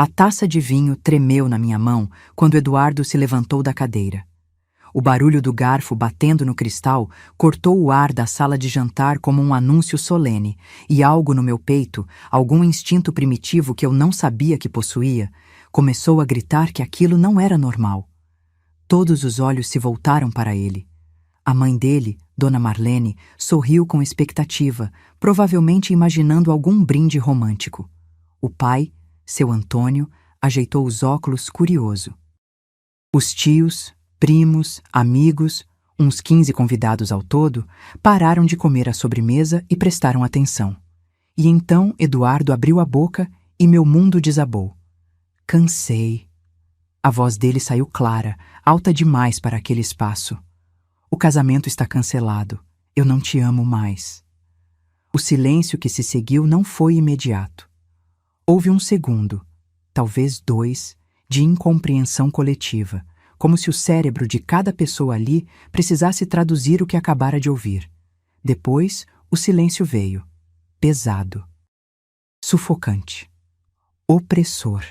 A taça de vinho tremeu na minha mão quando Eduardo se levantou da cadeira. O barulho do garfo batendo no cristal cortou o ar da sala de jantar como um anúncio solene, e algo no meu peito, algum instinto primitivo que eu não sabia que possuía, começou a gritar que aquilo não era normal. Todos os olhos se voltaram para ele. A mãe dele, Dona Marlene, sorriu com expectativa, provavelmente imaginando algum brinde romântico. O pai, seu Antônio, ajeitou os óculos curioso. Os tios, primos, amigos, uns 15 convidados ao todo, pararam de comer a sobremesa e prestaram atenção. E então Eduardo abriu a boca e meu mundo desabou. Cansei. A voz dele saiu clara, alta demais para aquele espaço. O casamento está cancelado. Eu não te amo mais. O silêncio que se seguiu não foi imediato. Houve um segundo, talvez 2, de incompreensão coletiva, como se o cérebro de cada pessoa ali precisasse traduzir o que acabara de ouvir. Depois, o silêncio veio, pesado, sufocante, opressor.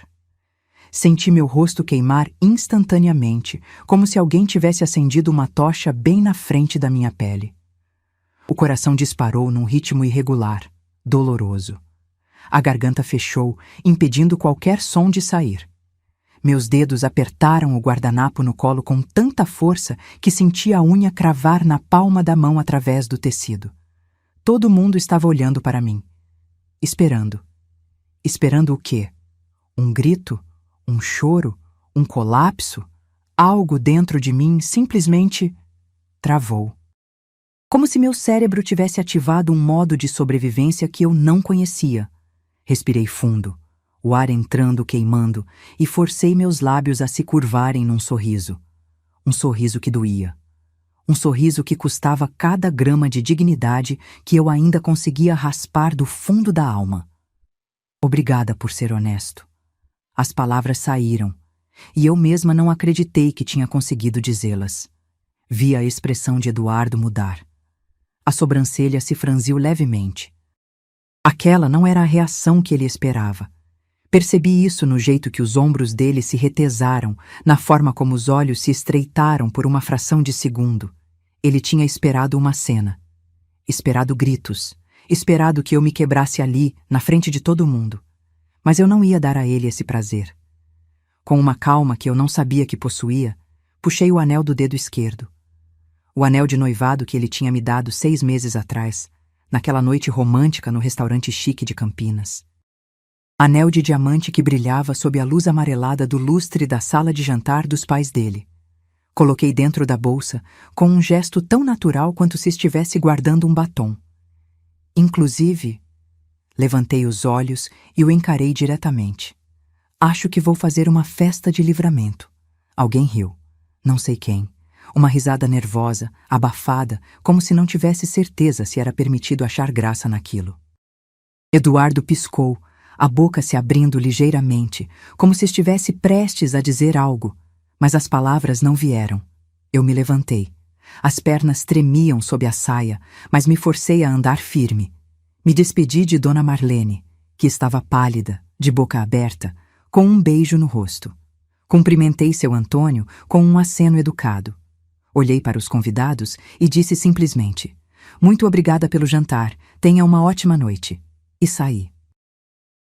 Senti meu rosto queimar instantaneamente, como se alguém tivesse acendido uma tocha bem na frente da minha pele. O coração disparou num ritmo irregular, doloroso. A garganta fechou, impedindo qualquer som de sair. Meus dedos apertaram o guardanapo no colo com tanta força que senti a unha cravar na palma da mão através do tecido. Todo mundo estava olhando para mim. Esperando. Esperando o quê? Um grito? Um choro? Um colapso? Algo dentro de mim simplesmente travou. Como se meu cérebro tivesse ativado um modo de sobrevivência que eu não conhecia. Respirei fundo, o ar entrando queimando, e forcei meus lábios a se curvarem num sorriso. Um sorriso que doía. Um sorriso que custava cada grama de dignidade que eu ainda conseguia raspar do fundo da alma. Obrigada por ser honesto. As palavras saíram, e eu mesma não acreditei que tinha conseguido dizê-las. Vi a expressão de Eduardo mudar. A sobrancelha se franziu levemente. Aquela não era a reação que ele esperava. Percebi isso no jeito que os ombros dele se retesaram, na forma como os olhos se estreitaram por uma fração de segundo. Ele tinha esperado uma cena. Esperado gritos. Esperado que eu me quebrasse ali, na frente de todo mundo. Mas eu não ia dar a ele esse prazer. Com uma calma que eu não sabia que possuía, puxei o anel do dedo esquerdo. O anel de noivado que ele tinha me dado 6 meses atrás, naquela noite romântica no restaurante chique de Campinas. Anel de diamante que brilhava sob a luz amarelada do lustre da sala de jantar dos pais dele. Coloquei dentro da bolsa com um gesto tão natural quanto se estivesse guardando um batom. Inclusive, levantei os olhos e o encarei diretamente. Acho que vou fazer uma festa de livramento. Alguém riu. Não sei quem. Uma risada nervosa, abafada, como se não tivesse certeza se era permitido achar graça naquilo. Eduardo piscou, a boca se abrindo ligeiramente, como se estivesse prestes a dizer algo, mas as palavras não vieram. Eu me levantei. As pernas tremiam sob a saia, mas me forcei a andar firme. Me despedi de Dona Marlene, que estava pálida, de boca aberta, com um beijo no rosto. Cumprimentei seu Antônio com um aceno educado. Olhei para os convidados e disse simplesmente: "Muito obrigada pelo jantar, tenha uma ótima noite." E saí.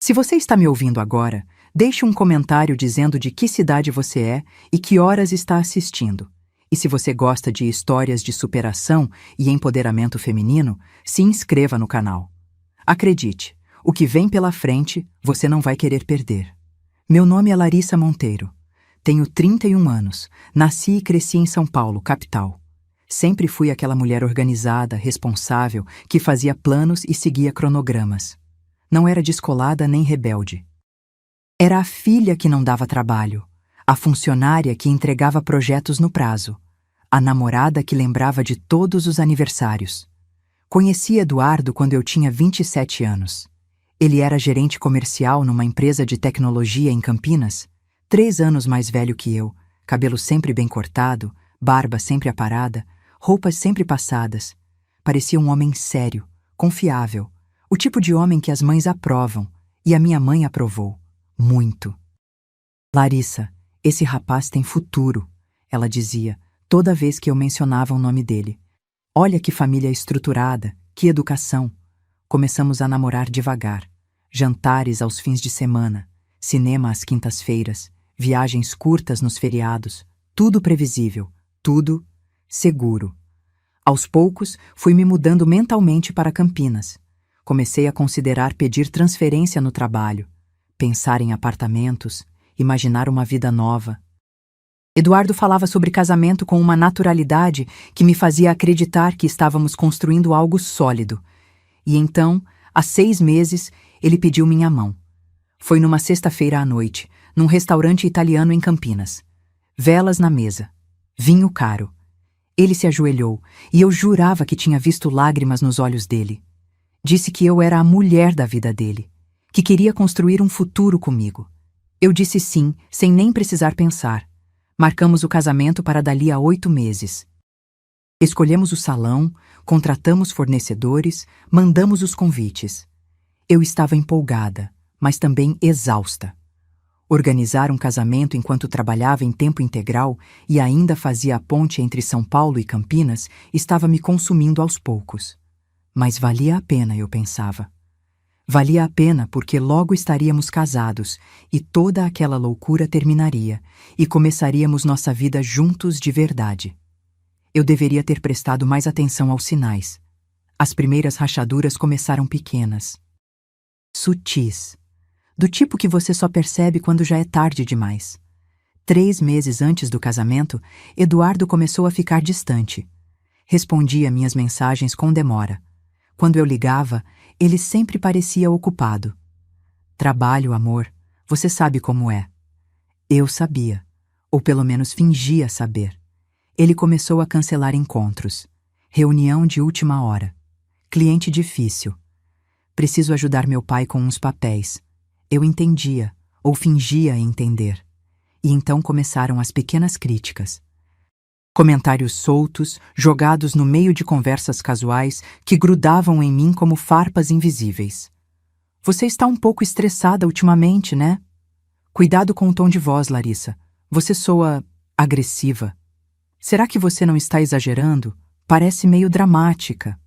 Se você está me ouvindo agora, deixe um comentário dizendo de que cidade você é e que horas está assistindo. E se você gosta de histórias de superação e empoderamento feminino, se inscreva no canal. Acredite, o que vem pela frente você não vai querer perder. Meu nome é Larissa Monteiro. Tenho 31 anos, nasci e cresci em São Paulo, capital. Sempre fui aquela mulher organizada, responsável, que fazia planos e seguia cronogramas. Não era descolada nem rebelde. Era a filha que não dava trabalho, a funcionária que entregava projetos no prazo, a namorada que lembrava de todos os aniversários. Conheci Eduardo quando eu tinha 27 anos. Ele era gerente comercial numa empresa de tecnologia em Campinas, 3 anos mais velho que eu, cabelo sempre bem cortado, barba sempre aparada, roupas sempre passadas. Parecia um homem sério, confiável, o tipo de homem que as mães aprovam, e a minha mãe aprovou, muito. Larissa, esse rapaz tem futuro, ela dizia, toda vez que eu mencionava o nome dele. Olha que família estruturada, que educação. Começamos a namorar devagar. Jantares aos fins de semana, cinema às quintas-feiras, viagens curtas nos feriados, tudo previsível, tudo seguro. Aos poucos, fui me mudando mentalmente para Campinas. Comecei a considerar pedir transferência no trabalho, pensar em apartamentos, imaginar uma vida nova. Eduardo falava sobre casamento com uma naturalidade que me fazia acreditar que estávamos construindo algo sólido. E então, há 6 meses, ele pediu minha mão. Foi numa sexta-feira à noite, num restaurante italiano em Campinas. Velas na mesa. Vinho caro. Ele se ajoelhou, e eu jurava que tinha visto lágrimas nos olhos dele. Disse que eu era a mulher da vida dele, que queria construir um futuro comigo. Eu disse sim, sem nem precisar pensar. Marcamos o casamento para dali a 8 meses. Escolhemos o salão, contratamos fornecedores, mandamos os convites. Eu estava empolgada, mas também exausta. Organizar um casamento enquanto trabalhava em tempo integral e ainda fazia a ponte entre São Paulo e Campinas estava me consumindo aos poucos. Mas valia a pena, eu pensava. Valia a pena porque logo estaríamos casados e toda aquela loucura terminaria e começaríamos nossa vida juntos de verdade. Eu deveria ter prestado mais atenção aos sinais. As primeiras rachaduras começaram pequenas, sutis, do tipo que você só percebe quando já é tarde demais. 3 meses antes do casamento, Eduardo começou a ficar distante. Respondia minhas mensagens com demora. Quando eu ligava, ele sempre parecia ocupado. Trabalho, amor, você sabe como é. Eu sabia, ou pelo menos fingia saber. Ele começou a cancelar encontros. Reunião de última hora. Cliente difícil. Preciso ajudar meu pai com uns papéis. Eu entendia, ou fingia entender. E então começaram as pequenas críticas. Comentários soltos, jogados no meio de conversas casuais que grudavam em mim como farpas invisíveis. Você está um pouco estressada ultimamente, né? Cuidado com o tom de voz, Larissa. Você soa agressiva. Será que você não está exagerando? Parece meio dramática.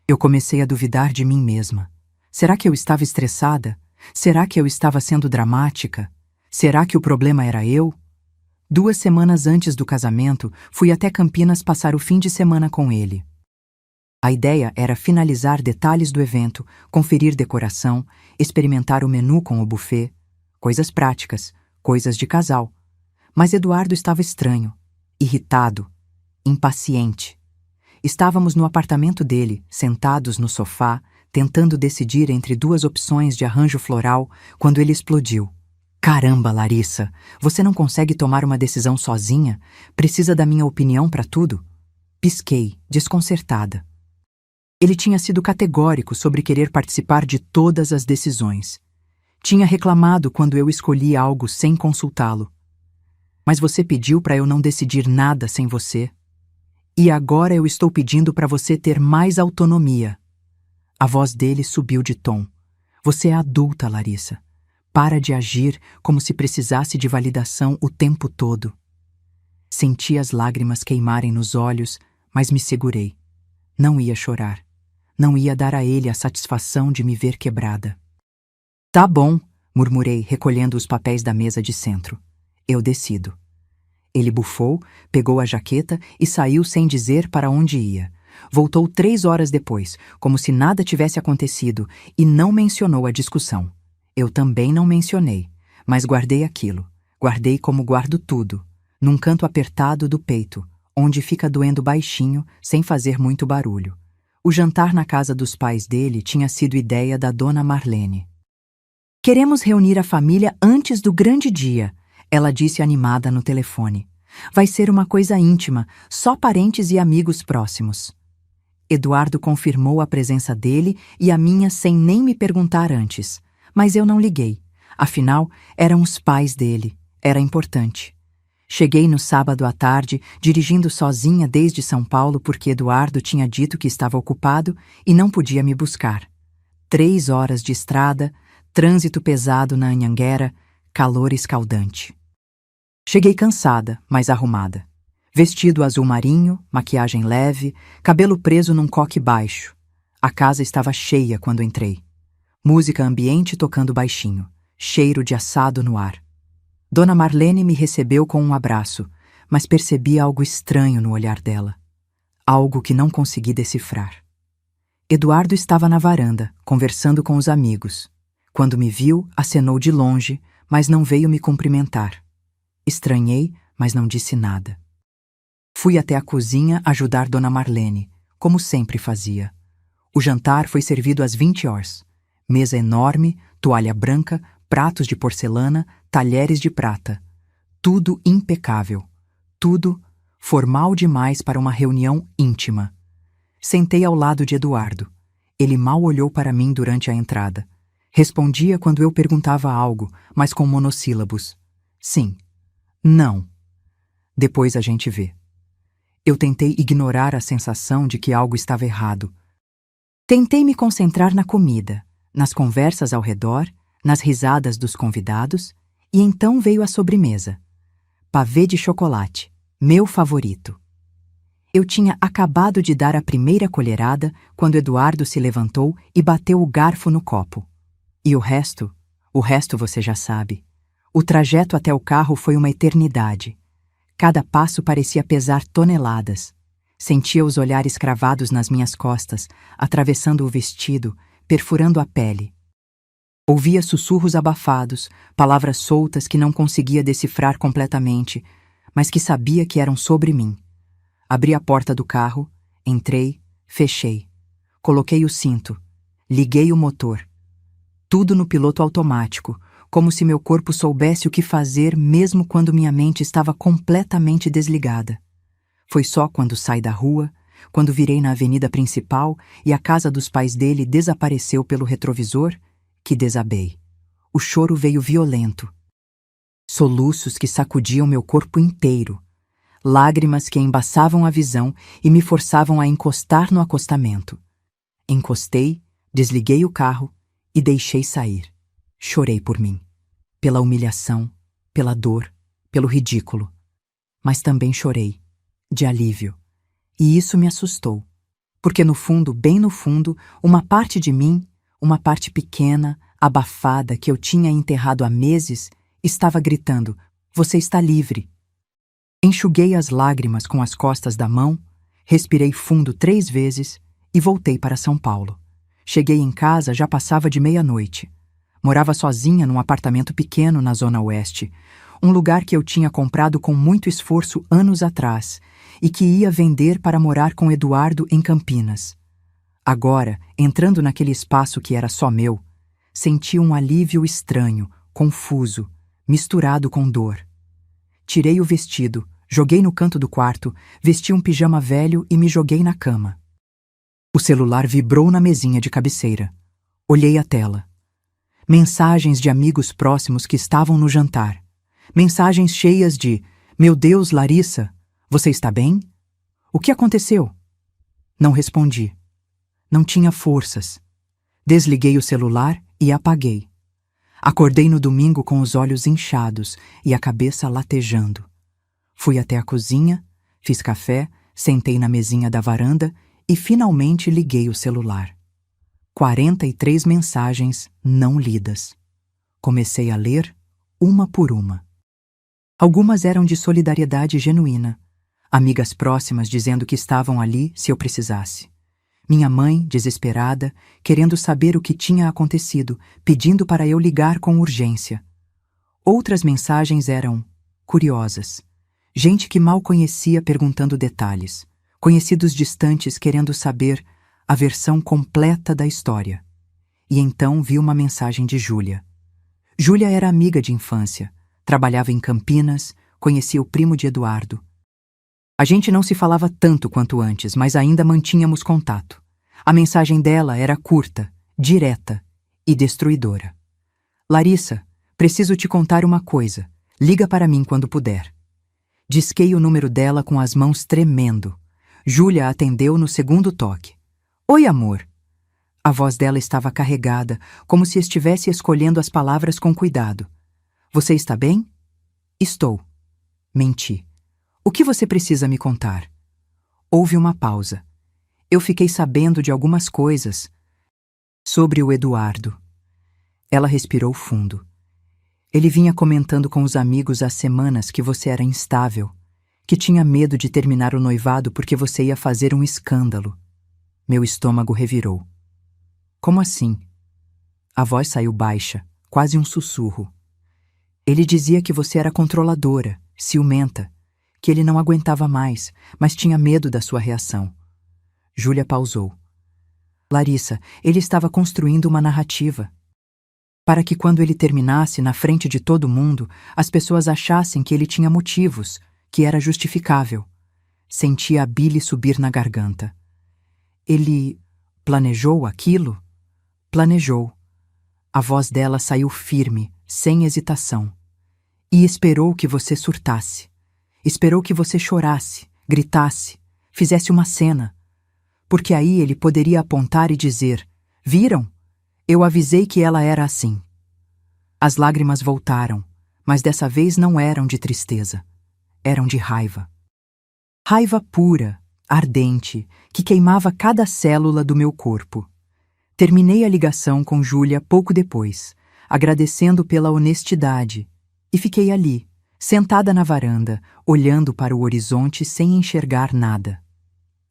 Eu comecei a duvidar de mim mesma. Será que eu estava estressada? Será que eu estava sendo dramática? Será que o problema era eu? 2 semanas antes do casamento, fui até Campinas passar o fim de semana com ele. A ideia era finalizar detalhes do evento, conferir decoração, experimentar o menu com o buffet, coisas práticas, coisas de casal. Mas Eduardo estava estranho, irritado, impaciente. Estávamos no apartamento dele, sentados no sofá, tentando decidir entre 2 opções de arranjo floral, quando ele explodiu. Caramba, Larissa, você não consegue tomar uma decisão sozinha? Precisa da minha opinião para tudo? Pisquei, desconcertada. Ele tinha sido categórico sobre querer participar de todas as decisões. Tinha reclamado quando eu escolhi algo sem consultá-lo. Mas você pediu para eu não decidir nada sem você. E agora eu estou pedindo para você ter mais autonomia. A voz dele subiu de tom. Você é adulta, Larissa. Para de agir como se precisasse de validação o tempo todo. Senti as lágrimas queimarem nos olhos, mas me segurei. Não ia chorar. Não ia dar a ele a satisfação de me ver quebrada. Tá bom, murmurei, recolhendo os papéis da mesa de centro. Eu decido. Ele bufou, pegou a jaqueta e saiu sem dizer para onde ia. Voltou 3 horas depois, como se nada tivesse acontecido, e não mencionou a discussão. Eu também não mencionei, mas guardei aquilo. Guardei como guardo tudo, num canto apertado do peito, onde fica doendo baixinho, sem fazer muito barulho. O jantar na casa dos pais dele tinha sido ideia da dona Marlene. Queremos reunir a família antes do grande dia, ela disse animada no telefone. Vai ser uma coisa íntima, só parentes e amigos próximos. Eduardo confirmou a presença dele e a minha sem nem me perguntar antes. Mas eu não liguei. Afinal, eram os pais dele. Era importante. Cheguei no sábado à tarde, dirigindo sozinha desde São Paulo porque Eduardo tinha dito que estava ocupado e não podia me buscar. 3 horas de estrada, trânsito pesado na Anhanguera, calor escaldante. Cheguei cansada, mas arrumada. Vestido azul marinho, maquiagem leve, cabelo preso num coque baixo. A casa estava cheia quando entrei. Música ambiente tocando baixinho, cheiro de assado no ar. Dona Marlene me recebeu com um abraço, mas percebi algo estranho no olhar dela. Algo que não consegui decifrar. Eduardo estava na varanda, conversando com os amigos. Quando me viu, acenou de longe, mas não veio me cumprimentar. Estranhei, mas não disse nada. Fui até a cozinha ajudar Dona Marlene, como sempre fazia. O jantar foi servido às 20 horas. Mesa enorme, toalha branca, pratos de porcelana, talheres de prata. Tudo impecável. Tudo formal demais para uma reunião íntima. Sentei ao lado de Eduardo. Ele mal olhou para mim durante a entrada. Respondia quando eu perguntava algo, mas com monossílabos. Sim. Não. Depois a gente vê. Eu tentei ignorar a sensação de que algo estava errado. Tentei me concentrar na comida, nas conversas ao redor, nas risadas dos convidados, e então veio a sobremesa. Pavê de chocolate, meu favorito. Eu tinha acabado de dar a primeira colherada quando Eduardo se levantou e bateu o garfo no copo. E o resto você já sabe. O trajeto até o carro foi uma eternidade. Cada passo parecia pesar toneladas. Sentia os olhares cravados nas minhas costas, atravessando o vestido, perfurando a pele. Ouvia sussurros abafados, palavras soltas que não conseguia decifrar completamente, mas que sabia que eram sobre mim. Abri a porta do carro, entrei, fechei. Coloquei o cinto, liguei o motor. Tudo no piloto automático, como se meu corpo soubesse o que fazer mesmo quando minha mente estava completamente desligada. Foi só quando saí da rua, quando virei na avenida principal e a casa dos pais dele desapareceu pelo retrovisor, que desabei. O choro veio violento. Soluços que sacudiam meu corpo inteiro. Lágrimas que embaçavam a visão e me forçavam a encostar no acostamento. Encostei, desliguei o carro e deixei sair. Chorei por mim. Pela humilhação, pela dor, pelo ridículo. Mas também chorei, de alívio. E isso me assustou. Porque no fundo, bem no fundo, uma parte de mim, uma parte pequena, abafada que eu tinha enterrado há meses, estava gritando: "Você está livre." Enxuguei as lágrimas com as costas da mão, respirei fundo 3 vezes e voltei para São Paulo. Cheguei em casa, já passava de meia-noite. Morava sozinha num apartamento pequeno na Zona Oeste, um lugar que eu tinha comprado com muito esforço anos atrás e que ia vender para morar com Eduardo em Campinas. Agora, entrando naquele espaço que era só meu, senti um alívio estranho, confuso, misturado com dor. Tirei o vestido, joguei no canto do quarto, vesti um pijama velho e me joguei na cama. O celular vibrou na mesinha de cabeceira. Olhei a tela. Mensagens de amigos próximos que estavam no jantar. Mensagens cheias de: "Meu Deus, Larissa, você está bem? O que aconteceu?" Não respondi. Não tinha forças. Desliguei o celular e apaguei. Acordei no domingo com os olhos inchados e a cabeça latejando. Fui até a cozinha, fiz café, sentei na mesinha da varanda e finalmente liguei o celular. 43 mensagens não lidas. Comecei a ler, uma por uma. Algumas eram de solidariedade genuína. Amigas próximas dizendo que estavam ali se eu precisasse. Minha mãe, desesperada, querendo saber o que tinha acontecido, pedindo para eu ligar com urgência. Outras mensagens eram curiosas. Gente que mal conhecia perguntando detalhes. Conhecidos distantes querendo saber a versão completa da história. E então vi uma mensagem de Júlia. Júlia era amiga de infância, trabalhava em Campinas, conhecia o primo de Eduardo. A gente não se falava tanto quanto antes, mas ainda mantínhamos contato. A mensagem dela era curta, direta e destruidora. "Larissa, preciso te contar uma coisa. Liga para mim quando puder." Disquei o número dela com as mãos tremendo. Júlia atendeu no segundo toque. "Oi, amor." A voz dela estava carregada, como se estivesse escolhendo as palavras com cuidado. Você está bem? Estou. Menti. O que você precisa me contar? Houve uma pausa. Eu fiquei sabendo de algumas coisas. Sobre o Eduardo. Ela respirou fundo. Ele vinha comentando com os amigos há semanas que você era instável, que tinha medo de terminar o noivado porque você ia fazer um escândalo. Meu estômago revirou. Como assim? A voz saiu baixa, quase um sussurro. Ele dizia que você era controladora, ciumenta, que ele não aguentava mais, mas tinha medo da sua reação. Júlia pausou. Larissa, ele estava construindo uma narrativa. Para que quando ele terminasse na frente de todo mundo, as pessoas achassem que ele tinha motivos, que era justificável. Sentia a bile subir na garganta. Ele planejou aquilo? Planejou. A voz dela saiu firme, sem hesitação. E esperou que você surtasse. Esperou que você chorasse, gritasse, fizesse uma cena. Porque aí ele poderia apontar e dizer: viram? Eu avisei que ela era assim. As lágrimas voltaram, mas dessa vez não eram de tristeza. Eram de raiva. Raiva pura, ardente, que queimava cada célula do meu corpo. Terminei a ligação com Júlia pouco depois, agradecendo pela honestidade, e fiquei ali, sentada na varanda, olhando para o horizonte sem enxergar nada.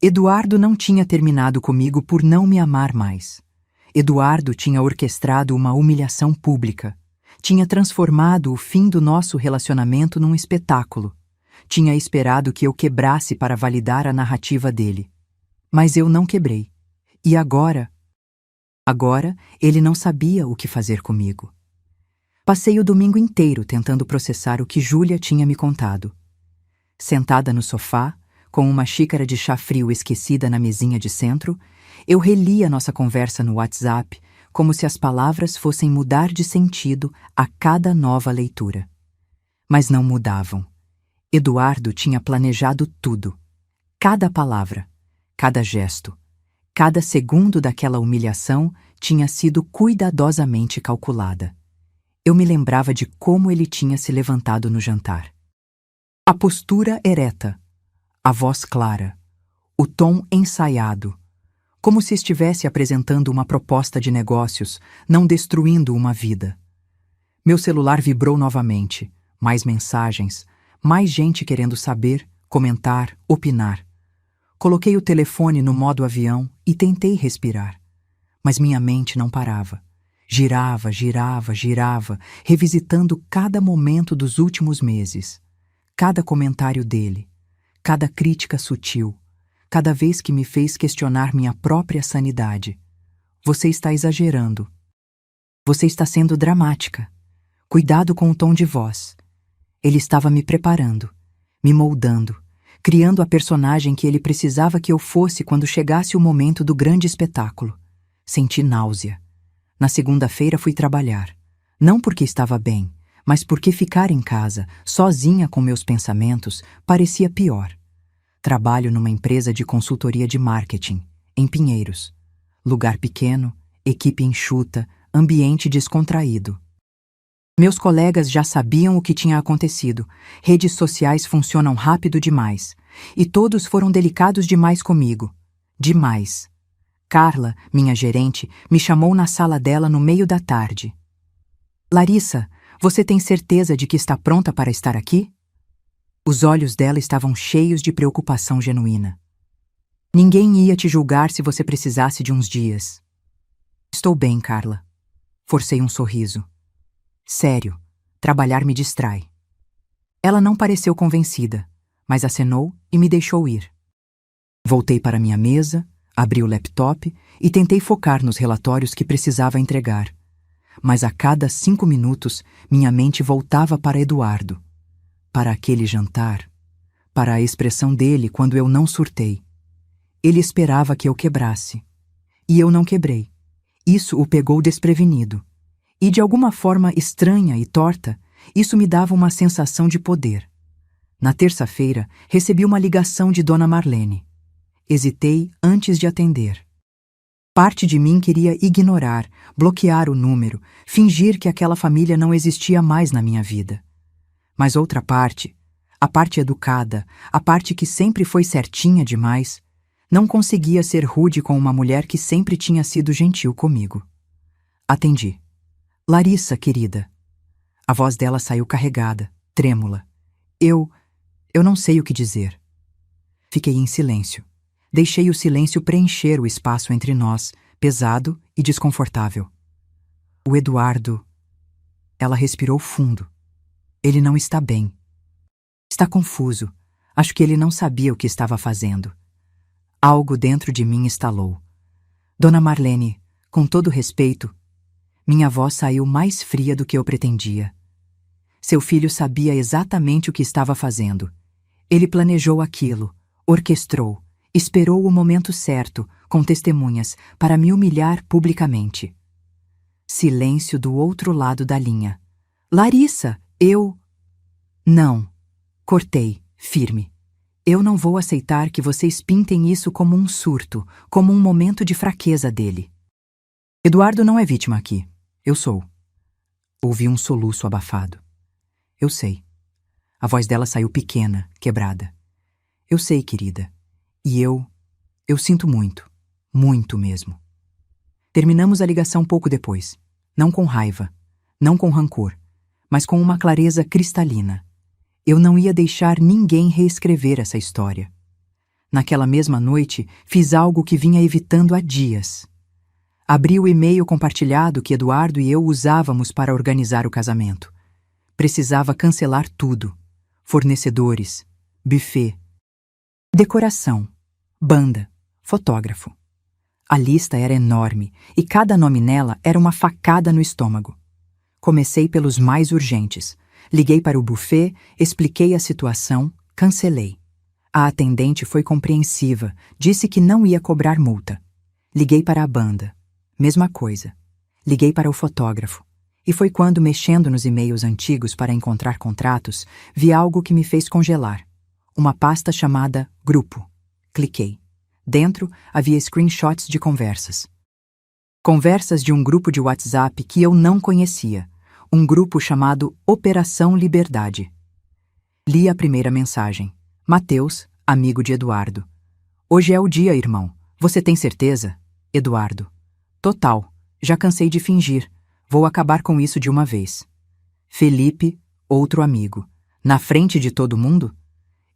Eduardo não tinha terminado comigo por não me amar mais. Eduardo tinha orquestrado uma humilhação pública. Tinha transformado o fim do nosso relacionamento num espetáculo. Tinha esperado que eu quebrasse para validar a narrativa dele. Mas eu não quebrei. E agora? Agora, ele não sabia o que fazer comigo. Passei o domingo inteiro tentando processar o que Júlia tinha me contado. Sentada no sofá, com uma xícara de chá frio esquecida na mesinha de centro, eu relia nossa conversa no WhatsApp como se as palavras fossem mudar de sentido a cada nova leitura. Mas não mudavam. Eduardo tinha planejado tudo. Cada palavra, cada gesto, cada segundo daquela humilhação tinha sido cuidadosamente calculada. Eu me lembrava de como ele tinha se levantado no jantar. A postura ereta, a voz clara, o tom ensaiado, como se estivesse apresentando uma proposta de negócios, não destruindo uma vida. Meu celular vibrou novamente, mais mensagens, mais gente querendo saber, comentar, opinar. Coloquei o telefone no modo avião e tentei respirar. Mas minha mente não parava. Girava, girava, girava, revisitando cada momento dos últimos meses. Cada comentário dele, cada crítica sutil, cada vez que me fez questionar minha própria sanidade. Você está exagerando. Você está sendo dramática. Cuidado com o tom de voz. Ele estava me preparando, me moldando, criando a personagem que ele precisava que eu fosse quando chegasse o momento do grande espetáculo. Senti náusea. Na segunda-feira fui trabalhar. Não porque estava bem, mas porque ficar em casa, sozinha com meus pensamentos, parecia pior. Trabalho numa empresa de consultoria de marketing, em Pinheiros. Lugar pequeno, equipe enxuta, ambiente descontraído. Meus colegas já sabiam o que tinha acontecido. Redes sociais funcionam rápido demais. E todos foram delicados demais comigo. Demais. Carla, minha gerente, me chamou na sala dela no meio da tarde. Larissa, você tem certeza de que está pronta para estar aqui? Os olhos dela estavam cheios de preocupação genuína. Ninguém ia te julgar se você precisasse de uns dias. Estou bem, Carla. Forcei um sorriso. Sério, trabalhar me distrai. Ela não pareceu convencida, mas acenou e me deixou ir. Voltei para minha mesa, abri o laptop e tentei focar nos relatórios que precisava entregar. Mas a cada 5 minutos, minha mente voltava para Eduardo. Para aquele jantar. Para a expressão dele quando eu não surtei. Ele esperava que eu quebrasse. E eu não quebrei. Isso o pegou desprevenido. E de alguma forma estranha e torta, isso me dava uma sensação de poder. Na terça-feira, recebi uma ligação de Dona Marlene. Hesitei antes de atender. Parte de mim queria ignorar, bloquear o número, fingir que aquela família não existia mais na minha vida. Mas outra parte, a parte educada, a parte que sempre foi certinha demais, não conseguia ser rude com uma mulher que sempre tinha sido gentil comigo. Atendi. Larissa, querida. A voz dela saiu carregada, trêmula. Eu não sei o que dizer. Fiquei em silêncio. Deixei o silêncio preencher o espaço entre nós, pesado e desconfortável. O Eduardo... Ela respirou fundo. Ele não está bem. Está confuso. Acho que ele não sabia o que estava fazendo. Algo dentro de mim estalou. Dona Marlene, com todo respeito, minha voz saiu mais fria do que eu pretendia. Seu filho sabia exatamente o que estava fazendo. Ele planejou aquilo, orquestrou, esperou o momento certo, com testemunhas, para me humilhar publicamente. Silêncio do outro lado da linha. Larissa, eu... Não. Cortei, firme. Eu não vou aceitar que vocês pintem isso como um surto, como um momento de fraqueza dele. Eduardo não é vítima aqui. Eu sou. Ouvi um soluço abafado. Eu sei. A voz dela saiu pequena, quebrada. Eu sei, querida. E eu sinto muito. Muito mesmo. Terminamos a ligação pouco depois. Não com raiva, não com rancor, mas com uma clareza cristalina. Eu não ia deixar ninguém reescrever essa história. Naquela mesma noite, fiz algo que vinha evitando há dias. Abri o e-mail compartilhado que Eduardo e eu usávamos para organizar o casamento. Precisava cancelar tudo. Fornecedores, buffet, decoração, banda, fotógrafo. A lista era enorme e cada nome nela era uma facada no estômago. Comecei pelos mais urgentes. Liguei para o buffet, expliquei a situação, cancelei. A atendente foi compreensiva, disse que não ia cobrar multa. Liguei para a banda. Mesma coisa. Liguei para o fotógrafo. E foi quando, mexendo nos e-mails antigos para encontrar contratos, vi algo que me fez congelar. Uma pasta chamada Grupo. Cliquei. Dentro havia screenshots de conversas. Conversas de um grupo de WhatsApp que eu não conhecia. Um grupo chamado Operação Liberdade. Li a primeira mensagem. Mateus, amigo de Eduardo. Hoje é o dia, irmão. Você tem certeza? Eduardo. Total. Já cansei de fingir. Vou acabar com isso de uma vez. Felipe, outro amigo. Na frente de todo mundo?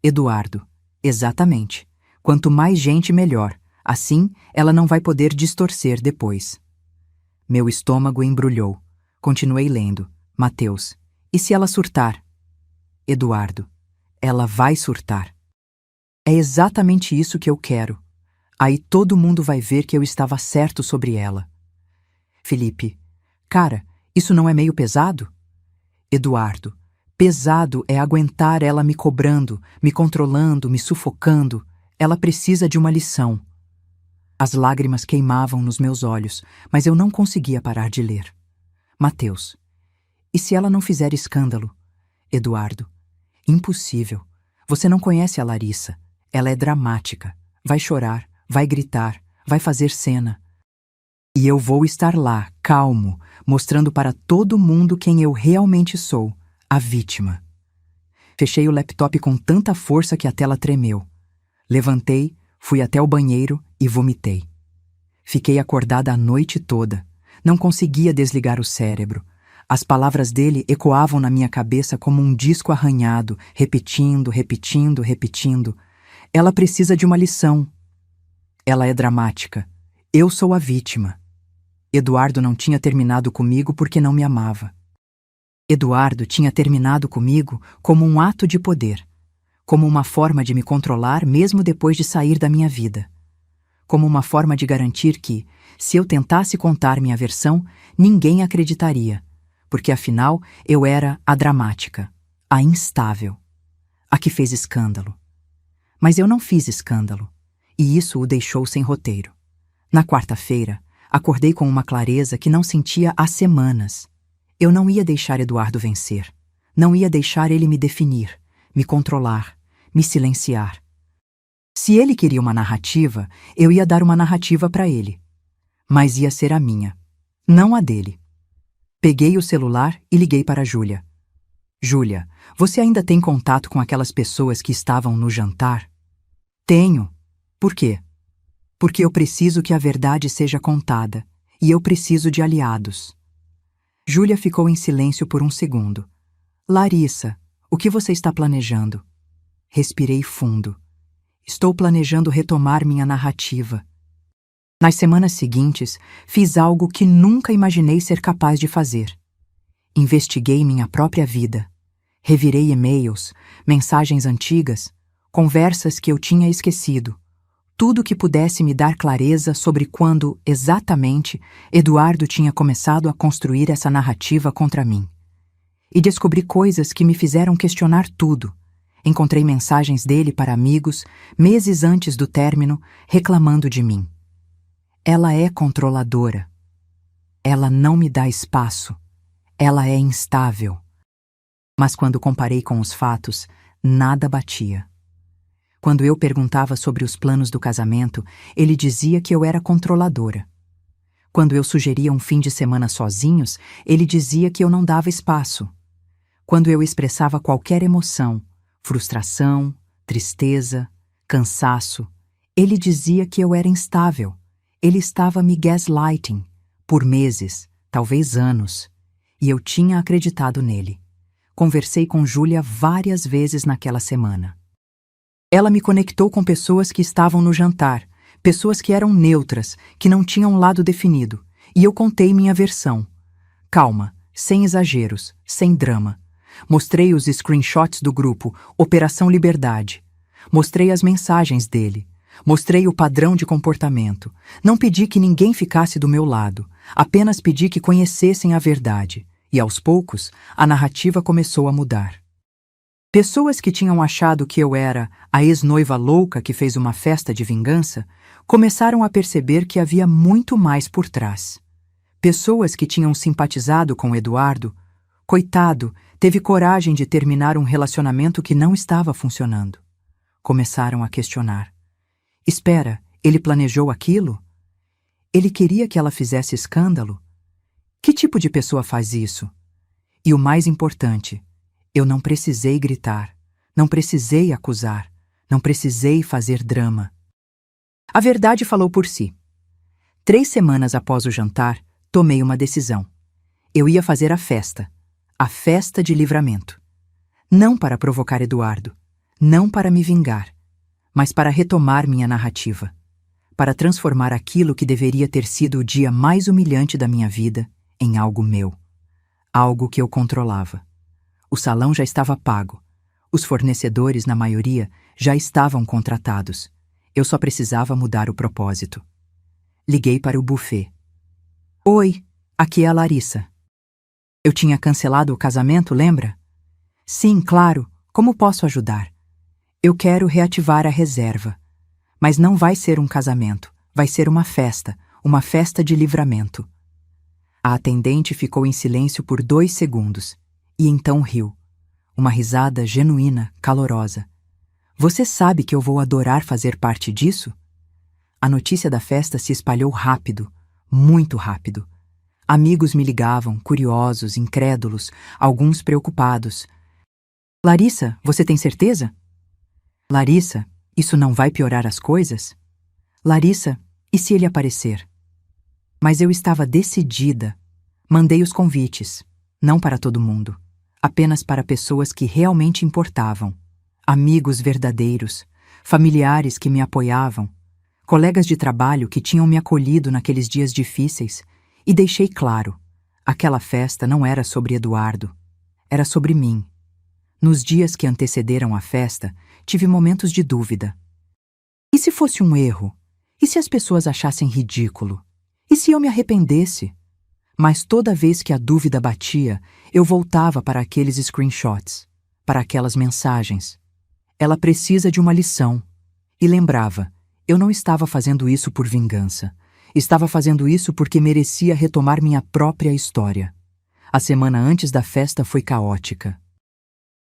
Eduardo. Exatamente. Quanto mais gente, melhor. Assim, ela não vai poder distorcer depois. Meu estômago embrulhou. Continuei lendo. Mateus. E se ela surtar? Eduardo. Ela vai surtar. É exatamente isso que eu quero. Aí todo mundo vai ver que eu estava certo sobre ela. Felipe. Cara, isso não é meio pesado? Eduardo. Pesado é aguentar ela me cobrando, me controlando, me sufocando. Ela precisa de uma lição. As lágrimas queimavam nos meus olhos, mas eu não conseguia parar de ler. Mateus. E se ela não fizer escândalo? Eduardo. Impossível. Você não conhece a Larissa. Ela é dramática. Vai chorar, vai gritar, vai fazer cena. E eu vou estar lá, calmo, mostrando para todo mundo quem eu realmente sou, a vítima. Fechei o laptop com tanta força que a tela tremeu. Levantei, fui até o banheiro e vomitei. Fiquei acordada a noite toda. Não conseguia desligar o cérebro. As palavras dele ecoavam na minha cabeça como um disco arranhado, repetindo, repetindo, repetindo. Ela precisa de uma lição. Ela é dramática. Eu sou a vítima. Eduardo não tinha terminado comigo porque não me amava. Eduardo tinha terminado comigo como um ato de poder, como uma forma de me controlar mesmo depois de sair da minha vida, como uma forma de garantir que, se eu tentasse contar minha versão, ninguém acreditaria, porque afinal eu era a dramática, a instável, a que fez escândalo. Mas eu não fiz escândalo, e isso o deixou sem roteiro. Na quarta-feira, acordei com uma clareza que não sentia há semanas. Eu não ia deixar Eduardo vencer. Não ia deixar ele me definir, me controlar, me silenciar. Se ele queria uma narrativa, eu ia dar uma narrativa para ele. mas ia ser a minha, não a dele. Peguei o celular e liguei para Júlia. Júlia, você ainda tem contato com aquelas pessoas que estavam no jantar? Tenho. Por quê? Porque eu preciso que a verdade seja contada, e eu preciso de aliados. Júlia ficou em silêncio por um segundo. Larissa, o que você está planejando? Respirei fundo. Estou planejando retomar minha narrativa. Nas semanas seguintes, fiz algo que nunca imaginei ser capaz de fazer. Investiguei minha própria vida. Revirei e-mails, mensagens antigas, conversas que eu tinha esquecido. Tudo que pudesse me dar clareza sobre quando, exatamente, Eduardo tinha começado a construir essa narrativa contra mim. E descobri coisas que me fizeram questionar tudo. Encontrei mensagens dele para amigos, meses antes do término, reclamando de mim. Ela é controladora. Ela não me dá espaço. Ela é instável. Mas quando comparei com os fatos, nada batia. Quando eu perguntava sobre os planos do casamento, ele dizia que eu era controladora. Quando eu sugeria um fim de semana sozinhos, ele dizia que eu não dava espaço. Quando eu expressava qualquer emoção, frustração, tristeza, cansaço, ele dizia que eu era instável. Ele estava me gaslighting, por meses, talvez anos, e eu tinha acreditado nele. Conversei com Júlia várias vezes naquela semana. Ela me conectou com pessoas que estavam no jantar, pessoas que eram neutras, que não tinham um lado definido, e eu contei minha versão. Calma, sem exageros, sem drama. Mostrei os screenshots do grupo Operação Liberdade. Mostrei as mensagens dele. Mostrei o padrão de comportamento. Não pedi que ninguém ficasse do meu lado. Apenas pedi que conhecessem a verdade. E, aos poucos, a narrativa começou a mudar. Pessoas que tinham achado que eu era a ex-noiva louca que fez uma festa de vingança começaram a perceber que havia muito mais por trás. Pessoas que tinham simpatizado com Eduardo, coitado, teve coragem de terminar um relacionamento que não estava funcionando. Começaram a questionar. Espera, ele planejou aquilo? Ele queria que ela fizesse escândalo? Que tipo de pessoa faz isso? E o mais importante, eu não precisei gritar, não precisei acusar, não precisei fazer drama. A verdade falou por si. 3 semanas após o jantar, tomei uma decisão. Eu ia fazer a festa de livramento. Não para provocar Eduardo, não para me vingar, mas para retomar minha narrativa, para transformar aquilo que deveria ter sido o dia mais humilhante da minha vida em algo meu, algo que eu controlava. O salão já estava pago, os fornecedores, na maioria, já estavam contratados. Eu só precisava mudar o propósito. Liguei para o buffet. Oi, aqui é a Larissa. Eu tinha cancelado o casamento, lembra? Sim, claro, como posso ajudar? Eu quero reativar a reserva. Mas não vai ser um casamento, vai ser uma festa de livramento. A atendente ficou em silêncio por 2 segundos, e então riu. Uma risada genuína, calorosa. Você sabe que eu vou adorar fazer parte disso? A notícia da festa se espalhou rápido, muito rápido. Amigos me ligavam, curiosos, incrédulos, alguns preocupados. Larissa, você tem certeza? Larissa, isso não vai piorar as coisas? Larissa, e se ele aparecer? Mas eu estava decidida. Mandei os convites, não para todo mundo, apenas para pessoas que realmente importavam. Amigos verdadeiros, familiares que me apoiavam, colegas de trabalho que tinham me acolhido naqueles dias difíceis, e deixei claro, aquela festa não era sobre Eduardo, era sobre mim. Nos dias que antecederam a festa, tive momentos de dúvida. E se fosse um erro? E se as pessoas achassem ridículo? E se eu me arrependesse? Mas toda vez que a dúvida batia, eu voltava para aqueles screenshots, para aquelas mensagens. Ela precisa de uma lição. E lembrava, eu não estava fazendo isso por vingança. Estava fazendo isso porque merecia retomar minha própria história. A semana antes da festa foi caótica.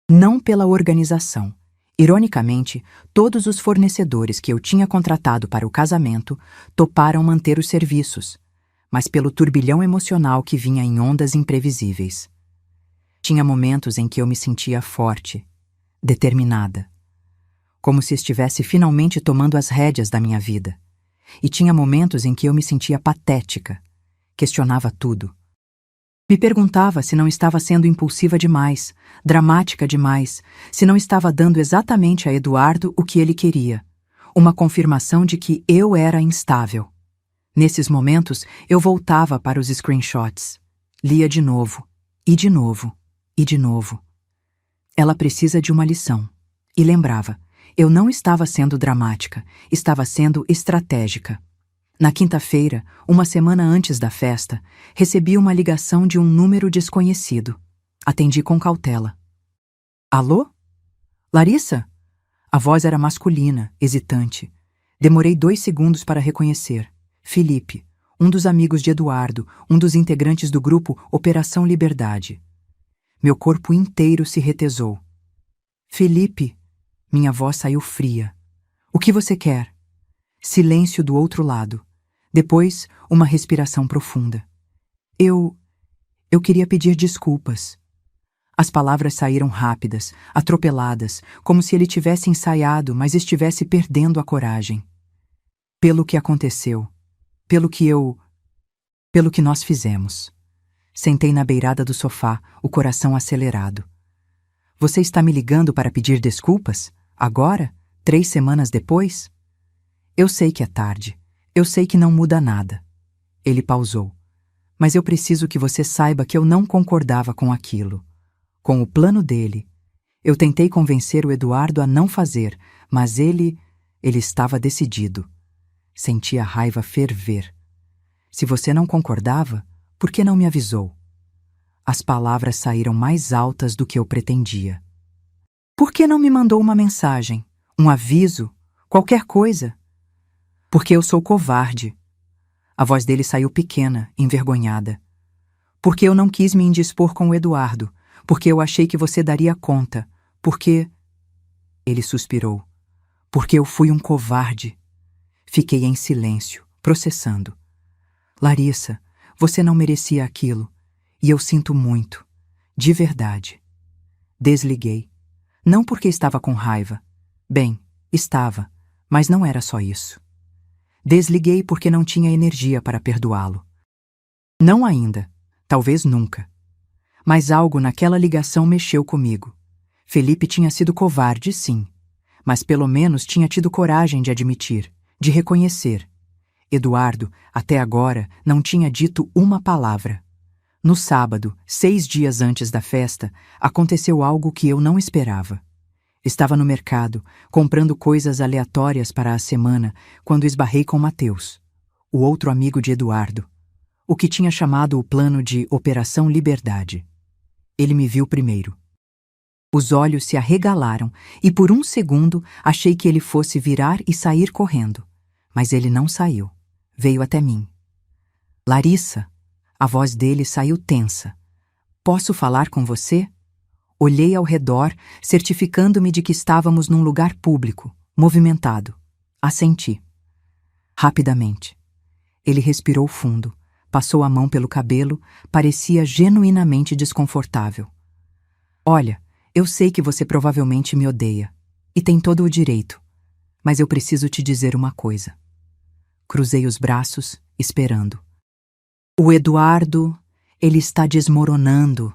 Não pela organização. Ironicamente, todos os fornecedores que eu tinha contratado para o casamento toparam manter os serviços. mas pelo turbilhão emocional que vinha em ondas imprevisíveis. Tinha momentos em que eu me sentia forte, determinada, como se estivesse finalmente tomando as rédeas da minha vida. E tinha momentos em que eu me sentia patética, questionava tudo. Me perguntava se não estava sendo impulsiva demais, dramática demais, se não estava dando exatamente a Eduardo o que ele queria, uma confirmação de que eu era instável. Nesses momentos, eu voltava para os screenshots, lia de novo, e de novo, e de novo. Ela precisa de uma lição. E lembrava, eu não estava sendo dramática, estava sendo estratégica. Na quinta-feira, uma semana antes da festa, recebi uma ligação de um número desconhecido. Atendi com cautela. Alô? Larissa? A voz era masculina, hesitante. Demorei 2 segundos para reconhecer. Felipe, um dos amigos de Eduardo, um dos integrantes do grupo Operação Liberdade. Meu corpo inteiro se retesou. Felipe, minha voz saiu fria. O que você quer? Silêncio do outro lado. Depois, uma respiração profunda. Eu queria pedir desculpas. As palavras saíram rápidas, atropeladas, como se ele tivesse ensaiado, mas estivesse perdendo a coragem. Pelo que aconteceu. Pelo que nós fizemos. Sentei na beirada do sofá, o coração acelerado. Você está me ligando para pedir desculpas? Agora? 3 semanas depois? Eu sei que é tarde. Eu sei que não muda nada. Ele pausou. Mas eu preciso que você saiba que eu não concordava com aquilo. Com o plano dele. Eu tentei convencer o Eduardo a não fazer, mas ele estava decidido. Senti a raiva ferver. Se você não concordava, por que não me avisou? As palavras saíram mais altas do que eu pretendia. Por que não me mandou uma mensagem? Um aviso? Qualquer coisa? Porque eu sou covarde. A voz dele saiu pequena, envergonhada. Porque eu não quis me indispor com o Eduardo. Porque eu achei que você daria conta. Porque... Ele suspirou. Porque eu fui um covarde. Fiquei em silêncio, processando. Larissa, você não merecia aquilo. E eu sinto muito. De verdade. Desliguei. Não porque estava com raiva. Bem, estava, mas não era só isso. Desliguei porque não tinha energia para perdoá-lo. Não ainda, talvez nunca. Mas algo naquela ligação mexeu comigo. Felipe tinha sido covarde, sim, mas pelo menos tinha tido coragem de admitir, de reconhecer. Eduardo, até agora, não tinha dito uma palavra. No sábado, 6 dias antes da festa, aconteceu algo que eu não esperava. Estava no mercado, comprando coisas aleatórias para a semana, quando esbarrei com Mateus, o outro amigo de Eduardo, o que tinha chamado o plano de Operação Liberdade. Ele me viu primeiro. Os olhos se arregalaram e por um segundo achei que ele fosse virar e sair correndo. Mas ele não saiu. Veio até mim. Larissa, a voz dele saiu tensa. Posso falar com você? Olhei ao redor, certificando-me de que estávamos num lugar público, movimentado. Assenti. Rapidamente. Ele respirou fundo, passou a mão pelo cabelo, parecia genuinamente desconfortável. Olha, eu sei que você provavelmente me odeia, e tem todo o direito, mas eu preciso te dizer uma coisa. Cruzei os braços, esperando. O Eduardo, ele está desmoronando.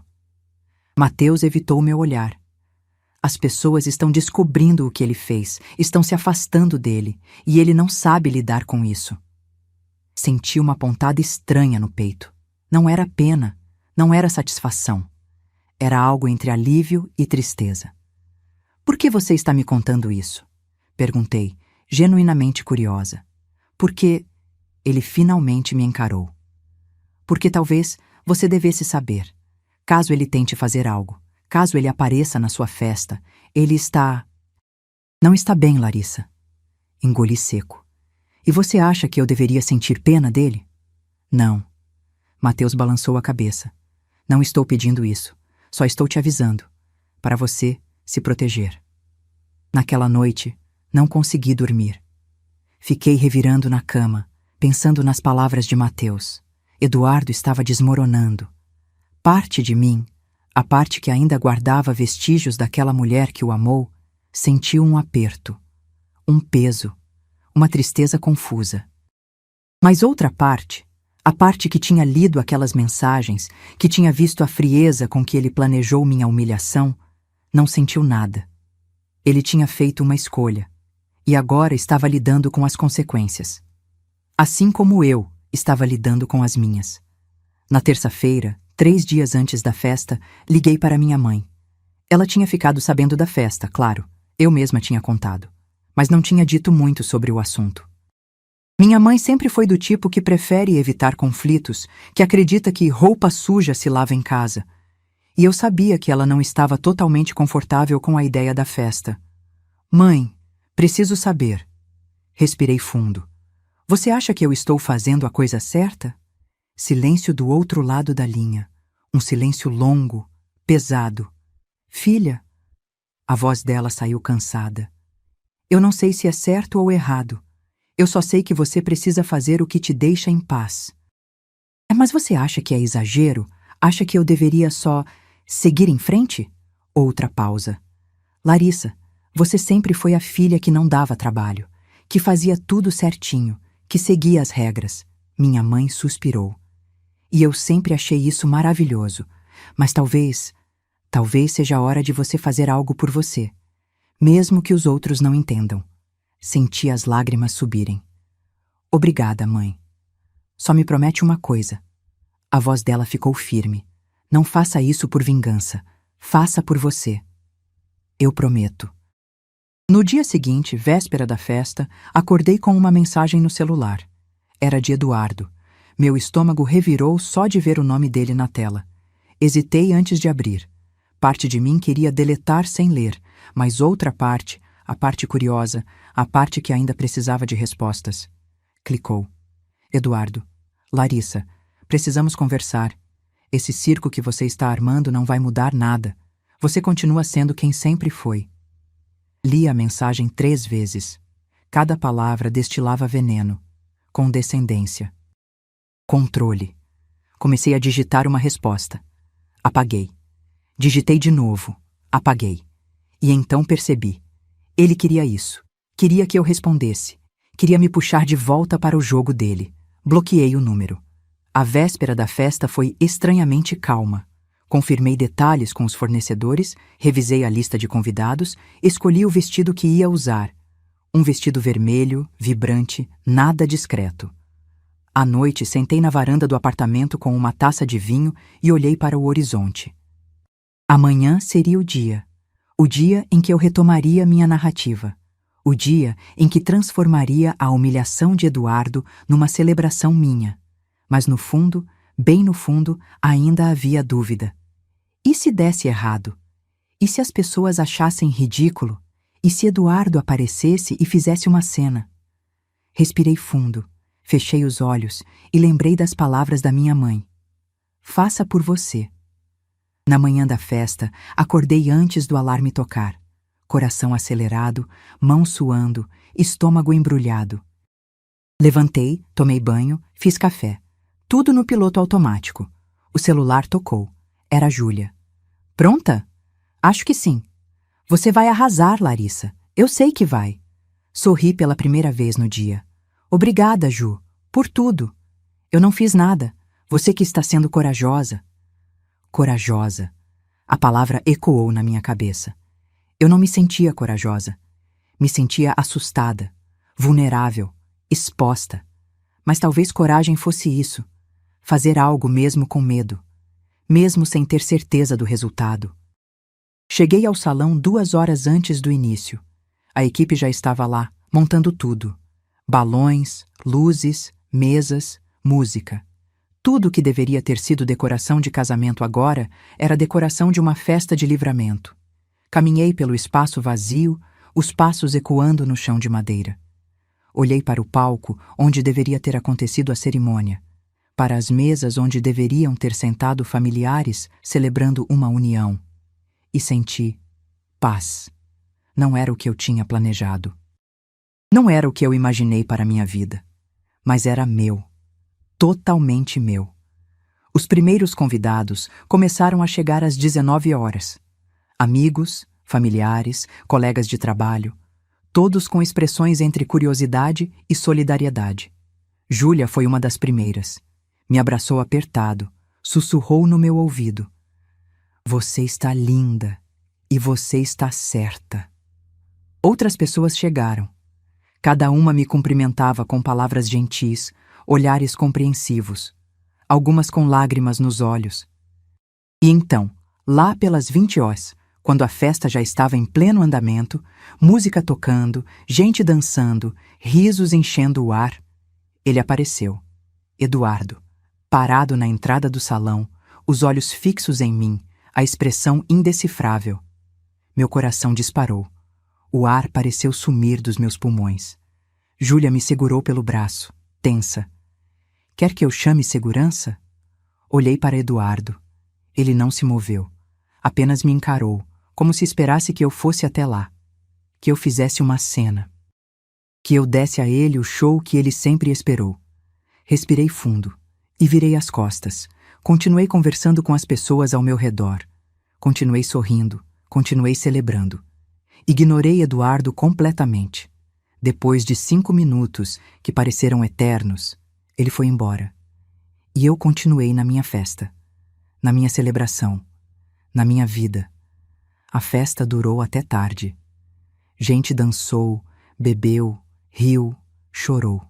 Mateus evitou meu olhar. As pessoas estão descobrindo o que ele fez, estão se afastando dele, e ele não sabe lidar com isso. Senti uma pontada estranha no peito. Não era pena, não era satisfação. Era algo entre alívio e tristeza. Por que você está me contando isso? Perguntei, genuinamente curiosa. Porque ele finalmente me encarou. Porque talvez você devesse saber. Caso ele tente fazer algo, caso ele apareça na sua festa, ele está... Não está bem, Larissa. Engoli seco. E você acha que eu deveria sentir pena dele? Não. Mateus balançou a cabeça. Não estou pedindo isso. Só estou te avisando. Para você se proteger. Naquela noite, não consegui dormir. Fiquei revirando na cama, pensando nas palavras de Mateus. Eduardo estava desmoronando. Parte de mim, a parte que ainda guardava vestígios daquela mulher que o amou, sentiu um aperto, um peso, uma tristeza confusa. Mas outra parte, a parte que tinha lido aquelas mensagens, que tinha visto a frieza com que ele planejou minha humilhação, não sentiu nada. Ele tinha feito uma escolha, e agora estava lidando com as consequências. Assim como eu estava lidando com as minhas. Na terça-feira, 3 dias antes da festa, liguei para minha mãe. Ela tinha ficado sabendo da festa, claro, eu mesma tinha contado, mas não tinha dito muito sobre o assunto. Minha mãe sempre foi do tipo que prefere evitar conflitos, que acredita que roupa suja se lava em casa. E eu sabia que ela não estava totalmente confortável com a ideia da festa. Mãe, preciso saber. Respirei fundo. Você acha que eu estou fazendo a coisa certa? Silêncio do outro lado da linha. Um silêncio longo, pesado. Filha? A voz dela saiu cansada. Eu não sei se é certo ou errado. Eu só sei que você precisa fazer o que te deixa em paz. Mas você acha que é exagero? Acha que eu deveria só seguir em frente? Outra pausa. Larissa, você sempre foi a filha que não dava trabalho, que fazia tudo certinho, que seguia as regras. Minha mãe suspirou. E eu sempre achei isso maravilhoso. Mas talvez seja a hora de você fazer algo por você, mesmo que os outros não entendam. Senti as lágrimas subirem. Obrigada, mãe. Só me promete uma coisa. A voz dela ficou firme. Não faça isso por vingança. Faça por você. Eu prometo. No dia seguinte, véspera da festa, acordei com uma mensagem no celular. Era de Eduardo. Meu estômago revirou só de ver o nome dele na tela. Hesitei antes de abrir. Parte de mim queria deletar sem ler, mas outra parte, a parte curiosa, a parte que ainda precisava de respostas. Clicou. Eduardo. Larissa, precisamos conversar. Esse circo que você está armando não vai mudar nada. Você continua sendo quem sempre foi. Li a mensagem 3 vezes. Cada palavra destilava veneno. Condescendência. Controle. Comecei a digitar uma resposta. Apaguei. Digitei de novo. Apaguei. E então percebi. Ele queria isso. Queria que eu respondesse. Queria me puxar de volta para o jogo dele. Bloqueei o número. A véspera da festa foi estranhamente calma. Confirmei detalhes com os fornecedores, revisei a lista de convidados, escolhi o vestido que ia usar. Um vestido vermelho, vibrante, nada discreto. À noite, sentei na varanda do apartamento com uma taça de vinho e olhei para o horizonte. Amanhã seria o dia em que eu retomaria minha narrativa, o dia em que transformaria a humilhação de Eduardo numa celebração minha. Mas no fundo, bem no fundo, ainda havia dúvida. E se desse errado? E se as pessoas achassem ridículo? E se Eduardo aparecesse e fizesse uma cena? Respirei fundo, fechei os olhos e lembrei das palavras da minha mãe. Faça por você. Na manhã da festa, acordei antes do alarme tocar. Coração acelerado, mão suando, estômago embrulhado. Levantei, tomei banho, fiz café. Tudo no piloto automático. O celular tocou. Era a Júlia. Pronta? Acho que sim. Você vai arrasar, Larissa. Eu sei que vai. Sorri pela primeira vez no dia. Obrigada, Ju, por tudo. Eu não fiz nada. Você que está sendo corajosa. Corajosa. A palavra ecoou na minha cabeça. Eu não me sentia corajosa. Me sentia assustada, vulnerável, exposta. Mas talvez coragem fosse isso. Fazer algo mesmo com medo. Mesmo sem ter certeza do resultado. Cheguei ao salão 2 horas antes do início. A equipe já estava lá, montando tudo. Balões, luzes, mesas, música. Tudo que deveria ter sido decoração de casamento agora era decoração de uma festa de livramento. Caminhei pelo espaço vazio, os passos ecoando no chão de madeira. Olhei para o palco onde deveria ter acontecido a cerimônia, para as mesas onde deveriam ter sentado familiares celebrando uma união. E senti paz. Não era o que eu tinha planejado. Não era o que eu imaginei para minha vida, mas era meu. totalmente meu. Os primeiros convidados começaram a chegar às 19 horas. Amigos, familiares, colegas de trabalho, todos com expressões entre curiosidade e solidariedade. Júlia foi uma das primeiras. Me abraçou apertado, sussurrou no meu ouvido: "Você está linda e você está certa." Outras pessoas chegaram. Cada uma me cumprimentava com palavras gentis, olhares compreensivos, algumas com lágrimas nos olhos. E então, lá pelas 20 horas, quando a festa já estava em pleno andamento, música tocando, gente dançando, risos enchendo o ar, ele apareceu. Eduardo, parado na entrada do salão, os olhos fixos em mim, a expressão indecifrável. Meu coração disparou. O ar pareceu sumir dos meus pulmões. Júlia me segurou pelo braço, tensa. "Quer que eu chame segurança?" Olhei para Eduardo. Ele não se moveu. Apenas me encarou, como se esperasse que eu fosse até lá. Que eu fizesse uma cena. Que eu desse a ele o show que ele sempre esperou. Respirei fundo e virei as costas. Continuei conversando com as pessoas ao meu redor. Continuei sorrindo, continuei celebrando. Ignorei Eduardo completamente. Depois de 5 minutos, que pareceram eternos, ele foi embora. E eu continuei na minha festa, na minha celebração, na minha vida. A festa durou até tarde. Gente dançou, bebeu, riu, chorou.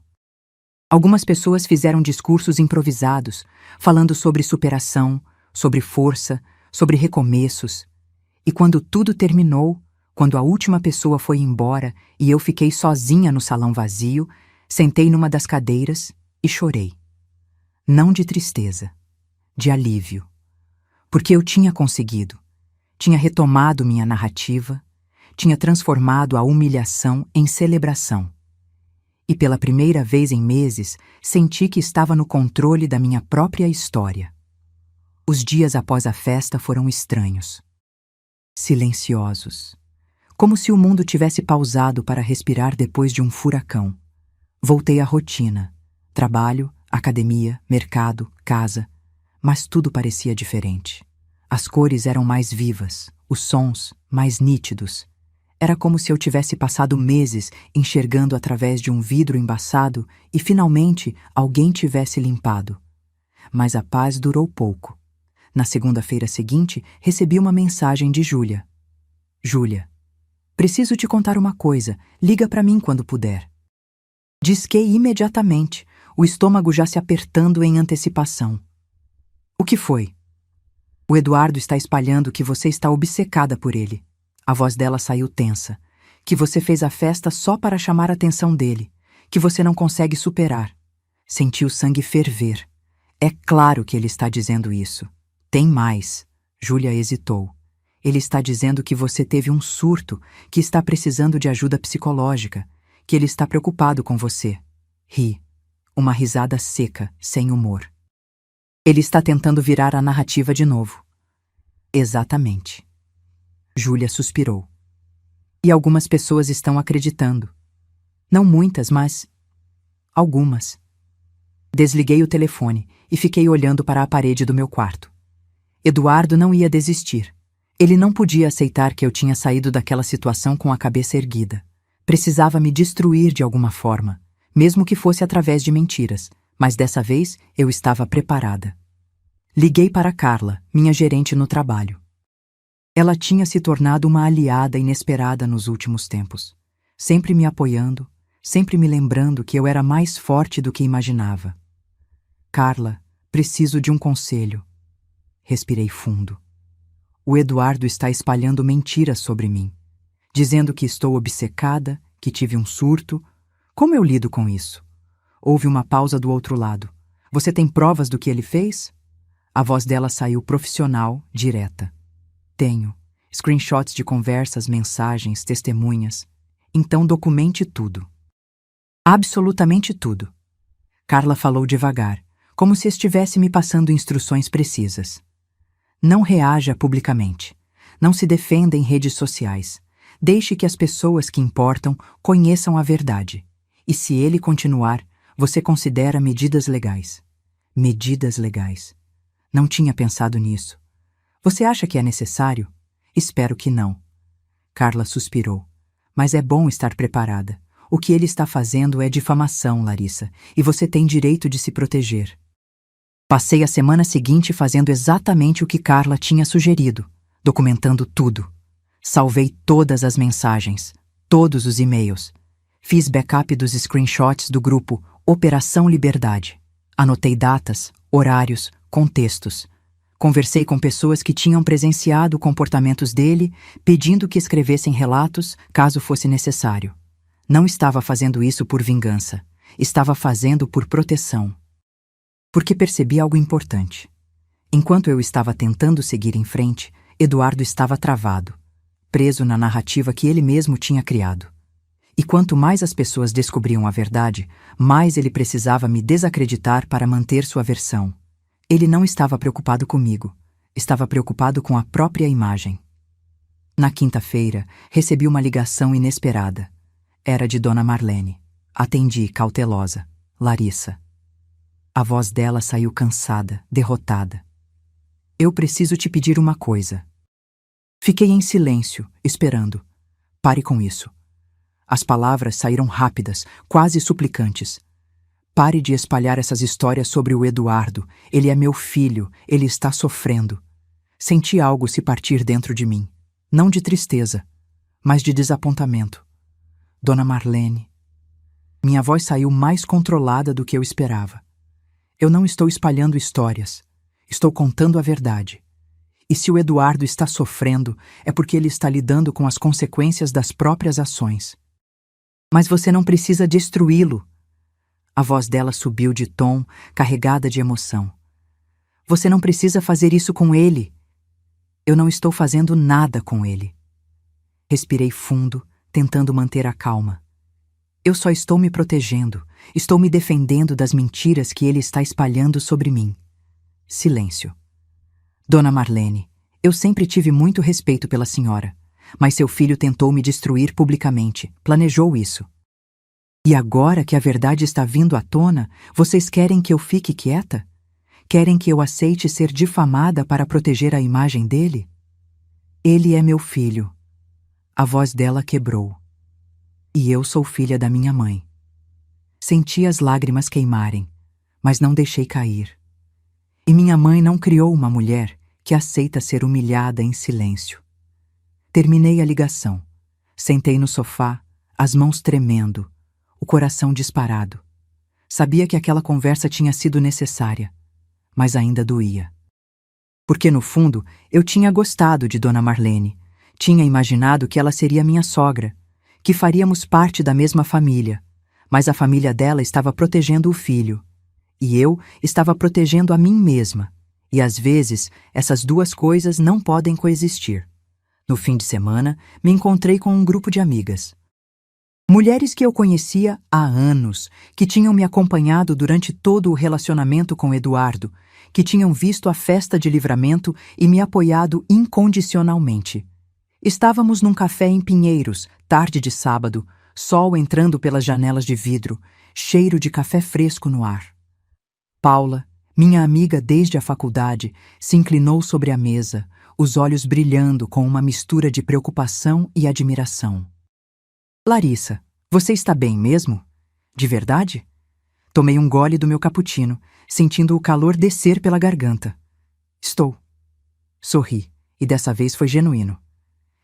Algumas pessoas fizeram discursos improvisados, falando sobre superação, sobre força, sobre recomeços. E quando tudo terminou, quando a última pessoa foi embora e eu fiquei sozinha no salão vazio, sentei numa das cadeiras e chorei. Não de tristeza, de alívio. Porque eu tinha conseguido. Tinha retomado minha narrativa, tinha transformado a humilhação em celebração. E pela primeira vez em meses, senti que estava no controle da minha própria história. Os dias após a festa foram estranhos. Silenciosos. Como se o mundo tivesse pausado para respirar depois de um furacão. Voltei à rotina. Trabalho, academia, mercado, casa. Mas tudo parecia diferente. As cores eram mais vivas, os sons mais nítidos. Era como se eu tivesse passado meses enxergando através de um vidro embaçado e finalmente alguém tivesse limpado. Mas a paz durou pouco. Na segunda-feira seguinte, recebi uma mensagem de Júlia. "Júlia, preciso te contar uma coisa. Liga para mim quando puder." Disquei imediatamente, o estômago já se apertando em antecipação. "O que foi?" "O Eduardo está espalhando que você está obcecada por ele." A voz dela saiu tensa. "Que você fez a festa só para chamar a atenção dele. Que você não consegue superar." Senti o sangue ferver. "É claro que ele está dizendo isso." "Tem mais." Júlia hesitou. "Ele está dizendo que você teve um surto, que está precisando de ajuda psicológica, que ele está preocupado com você." Ri. Uma risada seca, sem humor. "Ele está tentando virar a narrativa de novo." "Exatamente." Júlia suspirou. "E algumas pessoas estão acreditando. Não muitas, mas algumas." Desliguei o telefone e fiquei olhando para a parede do meu quarto. Eduardo não ia desistir. Ele não podia aceitar que eu tinha saído daquela situação com a cabeça erguida. Precisava me destruir de alguma forma, mesmo que fosse através de mentiras, mas dessa vez eu estava preparada. Liguei para Carla, minha gerente no trabalho. Ela tinha se tornado uma aliada inesperada nos últimos tempos, sempre me apoiando, sempre me lembrando que eu era mais forte do que imaginava. "Carla, preciso de um conselho." Respirei fundo. "O Eduardo está espalhando mentiras sobre mim, dizendo que estou obcecada, que tive um surto. Como eu lido com isso?" Houve uma pausa do outro lado. "Você tem provas do que ele fez?" A voz dela saiu profissional, direta. "Tenho. Screenshots de conversas, mensagens, testemunhas. Então documente tudo." "Absolutamente tudo." Carla falou devagar, como se estivesse me passando instruções precisas. "Não reaja publicamente. Não se defenda em redes sociais. Deixe que as pessoas que importam conheçam a verdade. E se ele continuar, você considera medidas legais. Medidas legais. Não tinha pensado nisso. Você acha que é necessário? Espero que não. Carla suspirou. Mas é bom estar preparada. O que ele está fazendo é difamação, Larissa, e você tem direito de se proteger. Passei a semana seguinte fazendo exatamente o que Carla tinha sugerido, documentando tudo. Salvei todas as mensagens, todos os e-mails. Fiz backup dos screenshots do grupo Operação Liberdade. Anotei datas, horários, contextos. Conversei com pessoas que tinham presenciado comportamentos dele, pedindo que escrevessem relatos caso fosse necessário. Não estava fazendo isso por vingança. Estava fazendo por proteção. Porque percebi algo importante. Enquanto eu estava tentando seguir em frente, Eduardo estava travado, preso na narrativa que ele mesmo tinha criado. E quanto mais as pessoas descobriam a verdade, mais ele precisava me desacreditar para manter sua versão. Ele não estava preocupado comigo, estava preocupado com a própria imagem. Na quinta-feira, recebi uma ligação inesperada. Era de Dona Marlene. Atendi, cautelosa. Larissa. A voz dela saiu cansada, derrotada. Eu preciso te pedir uma coisa. Fiquei em silêncio, esperando. Pare com isso. As palavras saíram rápidas, quase suplicantes. Pare de espalhar essas histórias sobre o Eduardo. Ele é meu filho, ele está sofrendo. Senti algo se partir dentro de mim. Não de tristeza, mas de desapontamento. Dona Marlene. Minha voz saiu mais controlada do que eu esperava. Eu não estou espalhando histórias. Estou contando a verdade. E se o Eduardo está sofrendo, é porque ele está lidando com as consequências das próprias ações. Mas você não precisa destruí-lo. A voz dela subiu de tom, carregada de emoção. Você não precisa fazer isso com ele. Eu não estou fazendo nada com ele. Respirei fundo, tentando manter a calma. Eu só estou me protegendo, estou me defendendo das mentiras que ele está espalhando sobre mim. Silêncio. Dona Marlene, eu sempre tive muito respeito pela senhora, mas seu filho tentou me destruir publicamente, planejou isso. E agora que a verdade está vindo à tona, vocês querem que eu fique quieta? Querem que eu aceite ser difamada para proteger a imagem dele? Ele é meu filho. A voz dela quebrou. E eu sou filha da minha mãe. Senti as lágrimas queimarem, mas não deixei cair. E minha mãe não criou uma mulher que aceita ser humilhada em silêncio. Terminei a ligação. Sentei no sofá, as mãos tremendo, o coração disparado. Sabia que aquela conversa tinha sido necessária, mas ainda doía. Porque, no fundo, eu tinha gostado de Dona Marlene. Tinha imaginado que ela seria minha sogra, que faríamos parte da mesma família, mas a família dela estava protegendo o filho, e eu estava protegendo a mim mesma, e às vezes essas duas coisas não podem coexistir. No fim de semana, me encontrei com um grupo de amigas. Mulheres que eu conhecia há anos, que tinham me acompanhado durante todo o relacionamento com Eduardo, que tinham visto a festa de livramento e me apoiado incondicionalmente. Estávamos num café em Pinheiros, tarde de sábado, sol entrando pelas janelas de vidro, cheiro de café fresco no ar. Paula, minha amiga desde a faculdade, se inclinou sobre a mesa, os olhos brilhando com uma mistura de preocupação e admiração. Larissa, você está bem mesmo? De verdade? Tomei um gole do meu cappuccino, sentindo o calor descer pela garganta. Estou. Sorri, e dessa vez foi genuíno.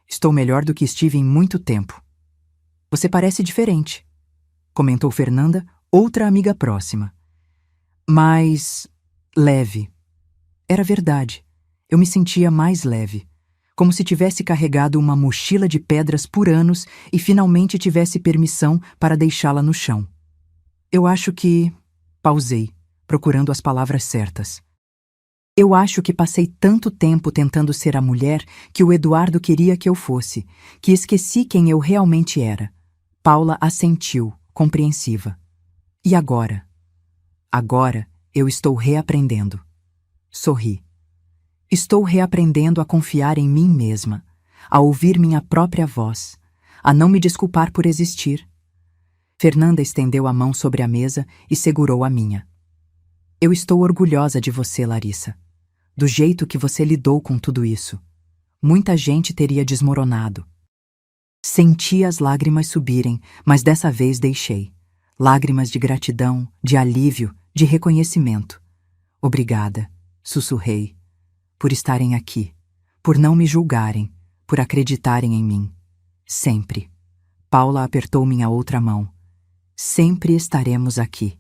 Estou melhor do que estive em muito tempo. Você parece diferente, comentou Fernanda, outra amiga próxima. Mais leve. Era verdade. Eu me sentia mais leve, como se tivesse carregado uma mochila de pedras por anos e finalmente tivesse permissão para deixá-la no chão. Eu acho que... Pausei, procurando as palavras certas. Eu acho que passei tanto tempo tentando ser a mulher que o Eduardo queria que eu fosse, que esqueci quem eu realmente era. Paula assentiu, compreensiva. E agora? Agora eu estou reaprendendo. Sorri. Estou reaprendendo a confiar em mim mesma, a ouvir minha própria voz, a não me desculpar por existir. Fernanda estendeu a mão sobre a mesa e segurou a minha. Eu estou orgulhosa de você, Larissa. Do jeito que você lidou com tudo isso. Muita gente teria desmoronado. Senti as lágrimas subirem, mas dessa vez deixei. Lágrimas de gratidão, de alívio, de reconhecimento. Obrigada, sussurrei, por estarem aqui, por não me julgarem, por acreditarem em mim. Sempre. Paula apertou minha outra mão. Sempre estaremos aqui.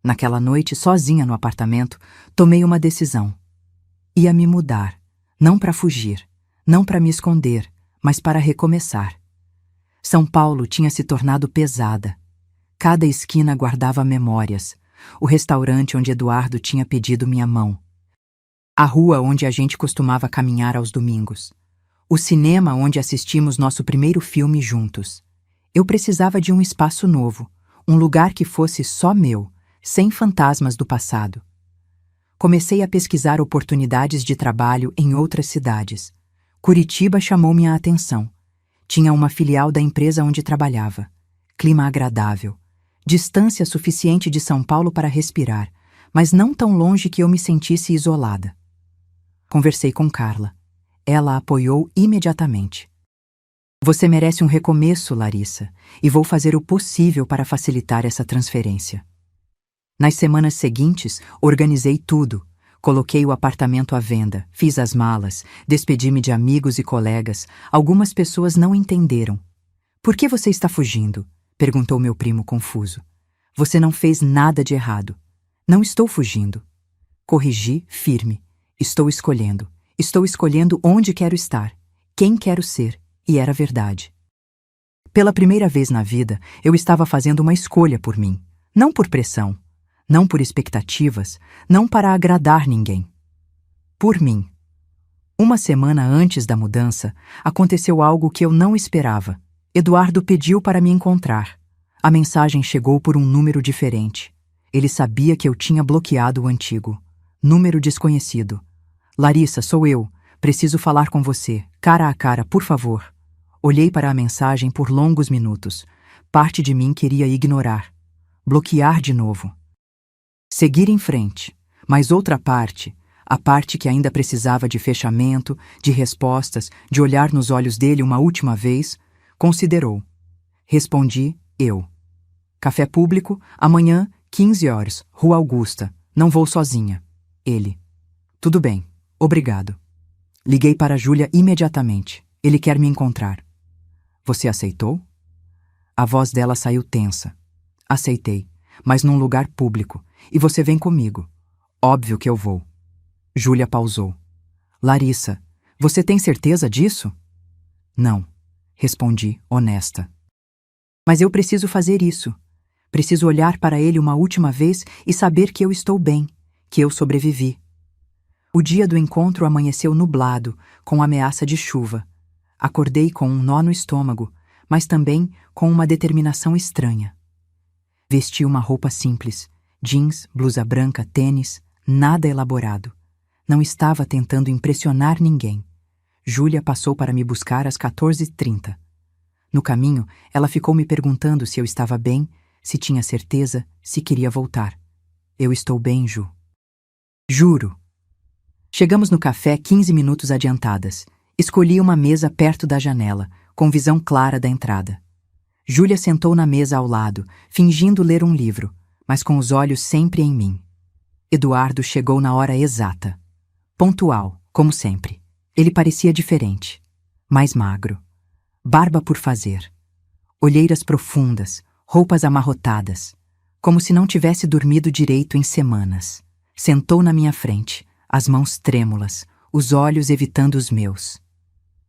Naquela noite, sozinha no apartamento, tomei uma decisão. Ia me mudar, não para fugir, não para me esconder, mas para recomeçar. São Paulo tinha se tornado pesada. Cada esquina guardava memórias. O restaurante onde Eduardo tinha pedido minha mão. A rua onde a gente costumava caminhar aos domingos. O cinema onde assistimos nosso primeiro filme juntos. Eu precisava de um espaço novo, um lugar que fosse só meu, sem fantasmas do passado. Comecei a pesquisar oportunidades de trabalho em outras cidades. Curitiba chamou minha atenção. Tinha uma filial da empresa onde trabalhava. Clima agradável. Distância suficiente de São Paulo para respirar, mas não tão longe que eu me sentisse isolada. Conversei com Carla. Ela apoiou imediatamente. Você merece um recomeço, Larissa, e vou fazer o possível para facilitar essa transferência. Nas semanas seguintes, organizei tudo. Coloquei o apartamento à venda, fiz as malas, despedi-me de amigos e colegas. Algumas pessoas não entenderam. Por que você está fugindo? Perguntou meu primo confuso. Você não fez nada de errado. Não estou fugindo. Corrigi, firme. Estou escolhendo. Estou escolhendo onde quero estar, quem quero ser, e era verdade. Pela primeira vez na vida, eu estava fazendo uma escolha por mim, não por pressão, não por expectativas, não para agradar ninguém. Por mim. Uma semana antes da mudança, aconteceu algo que eu não esperava. Eduardo pediu para me encontrar. A mensagem chegou por um número diferente. Ele sabia que eu tinha bloqueado o antigo. Número desconhecido. Larissa, sou eu. Preciso falar com você, cara a cara, por favor. Olhei para a mensagem por longos minutos. Parte de mim queria ignorar. Bloquear de novo. Seguir em frente. Mas outra parte, a parte que ainda precisava de fechamento, de respostas, de olhar nos olhos dele uma última vez, considerou. Respondi, eu. Café público, amanhã, 15 horas, Rua Augusta. Não vou sozinha. Ele. Tudo bem, obrigado. Liguei para Júlia imediatamente. Ele quer me encontrar. Você aceitou? A voz dela saiu tensa. Aceitei, mas num lugar público. E você vem comigo. Óbvio que eu vou. Júlia pausou. Larissa, você tem certeza disso? Não, respondi, honesta. Mas eu preciso fazer isso. Preciso olhar para ele uma última vez e saber que eu estou bem, que eu sobrevivi. O dia do encontro amanheceu nublado, com ameaça de chuva. Acordei com um nó no estômago, mas também com uma determinação estranha. Vesti uma roupa simples, jeans, blusa branca, tênis, nada elaborado. Não estava tentando impressionar ninguém. Júlia passou para me buscar às 14h30. No caminho, ela ficou me perguntando se eu estava bem, se tinha certeza, se queria voltar. Eu estou bem, Ju. Juro. Chegamos no café 15 minutos adiantadas. Escolhi uma mesa perto da janela, com visão clara da entrada. Júlia sentou na mesa ao lado, fingindo ler um livro, mas com os olhos sempre em mim. Eduardo chegou na hora exata. Pontual, como sempre. Ele parecia diferente. Mais magro. Barba por fazer. Olheiras profundas, roupas amarrotadas. Como se não tivesse dormido direito em semanas. Sentou na minha frente, as mãos trêmulas, os olhos evitando os meus.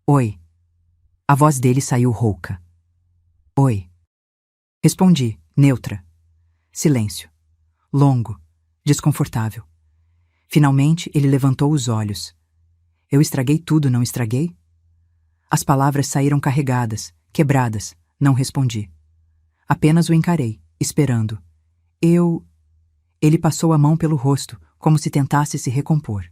Oi. A voz dele saiu rouca. Oi. Respondi, neutra. Silêncio. Longo. Desconfortável. Finalmente, ele levantou os olhos. Eu estraguei tudo, não estraguei? As palavras saíram carregadas, quebradas. Não respondi. Apenas o encarei, esperando. Ele passou a mão pelo rosto, como se tentasse se recompor.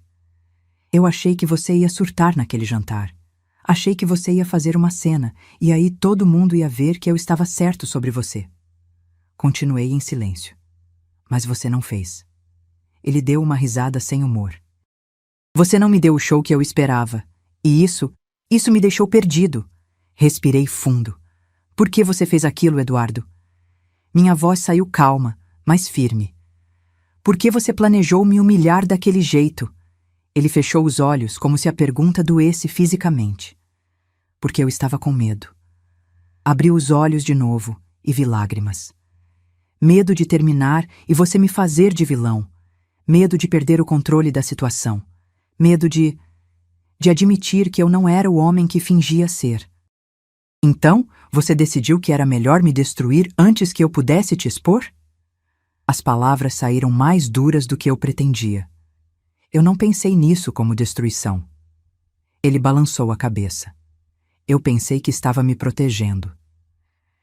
Eu achei que você ia surtar naquele jantar. Achei que você ia fazer uma cena, e aí todo mundo ia ver que eu estava certo sobre você. Continuei em silêncio. Mas você não fez. Ele deu uma risada sem humor. Você não me deu o show que eu esperava. E isso me deixou perdido. Respirei fundo. Por que você fez aquilo, Eduardo? Minha voz saiu calma, mas firme. Por que você planejou me humilhar daquele jeito? Ele fechou os olhos como se a pergunta doesse fisicamente. Porque eu estava com medo. Abri os olhos de novo e vi lágrimas. Medo de terminar e você me fazer de vilão. Medo de perder o controle da situação. Medo de admitir que eu não era o homem que fingia ser. Então, você decidiu que era melhor me destruir antes que eu pudesse te expor? As palavras saíram mais duras do que eu pretendia. Eu não pensei nisso como destruição. Ele balançou a cabeça. Eu pensei que estava me protegendo.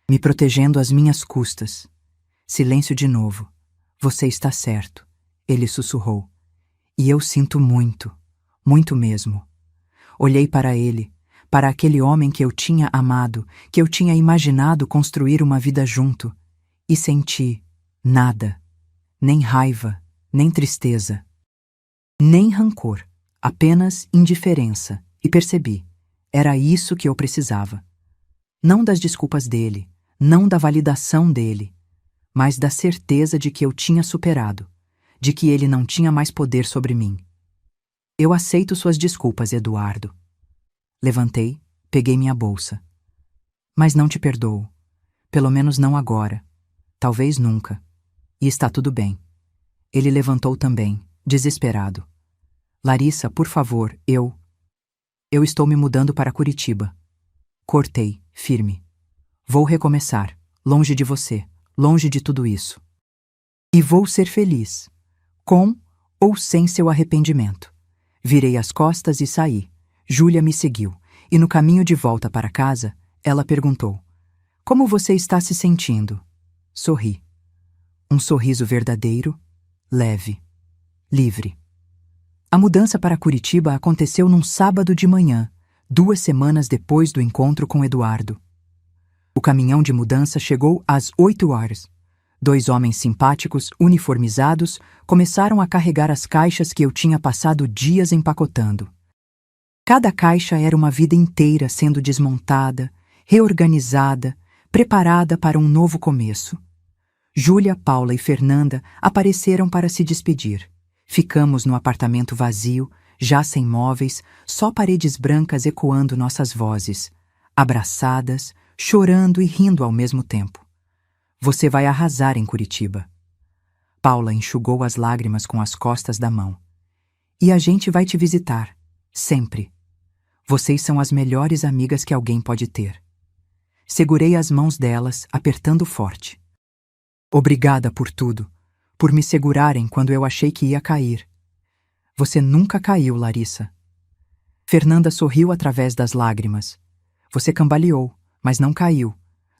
Me protegendo às minhas custas. Silêncio de novo. Você está certo, ele sussurrou. E eu sinto muito, muito mesmo. Olhei para ele, para aquele homem que eu tinha amado, que eu tinha imaginado construir uma vida junto, e senti nada, nem raiva, nem tristeza, nem rancor, apenas indiferença, e percebi, era isso que eu precisava. Não das desculpas dele, não da validação dele, mas da certeza de que eu tinha superado, de que ele não tinha mais poder sobre mim. Eu aceito suas desculpas, Eduardo. Levantei, peguei minha bolsa. Mas não te perdoo. Pelo menos não agora. Talvez nunca. E está tudo bem. Ele levantou também, desesperado. Larissa, por favor, eu estou me mudando para Curitiba. Cortei, firme. Vou recomeçar, longe de você, longe de tudo isso. E vou ser feliz, com ou sem seu arrependimento. Virei as costas e saí. Júlia me seguiu, e no caminho de volta para casa, ela perguntou: Como você está se sentindo? Sorri. Um sorriso verdadeiro, leve, livre. A mudança para Curitiba aconteceu num sábado de manhã, 2 semanas depois do encontro com Eduardo. O caminhão de mudança chegou às 8 horas. 2 homens simpáticos, uniformizados, começaram a carregar as caixas que eu tinha passado dias empacotando. Cada caixa era uma vida inteira sendo desmontada, reorganizada, preparada para um novo começo. Júlia, Paula e Fernanda apareceram para se despedir. Ficamos no apartamento vazio, já sem móveis, só paredes brancas ecoando nossas vozes, abraçadas, chorando e rindo ao mesmo tempo. Você vai arrasar em Curitiba. Paula enxugou as lágrimas com as costas da mão. E a gente vai te visitar, sempre. Vocês são as melhores amigas que alguém pode ter. Segurei as mãos delas, apertando forte. Obrigada por tudo, por me segurarem quando eu achei que ia cair. Você nunca caiu, Larissa. Fernanda sorriu através das lágrimas. Você cambaleou, mas não caiu.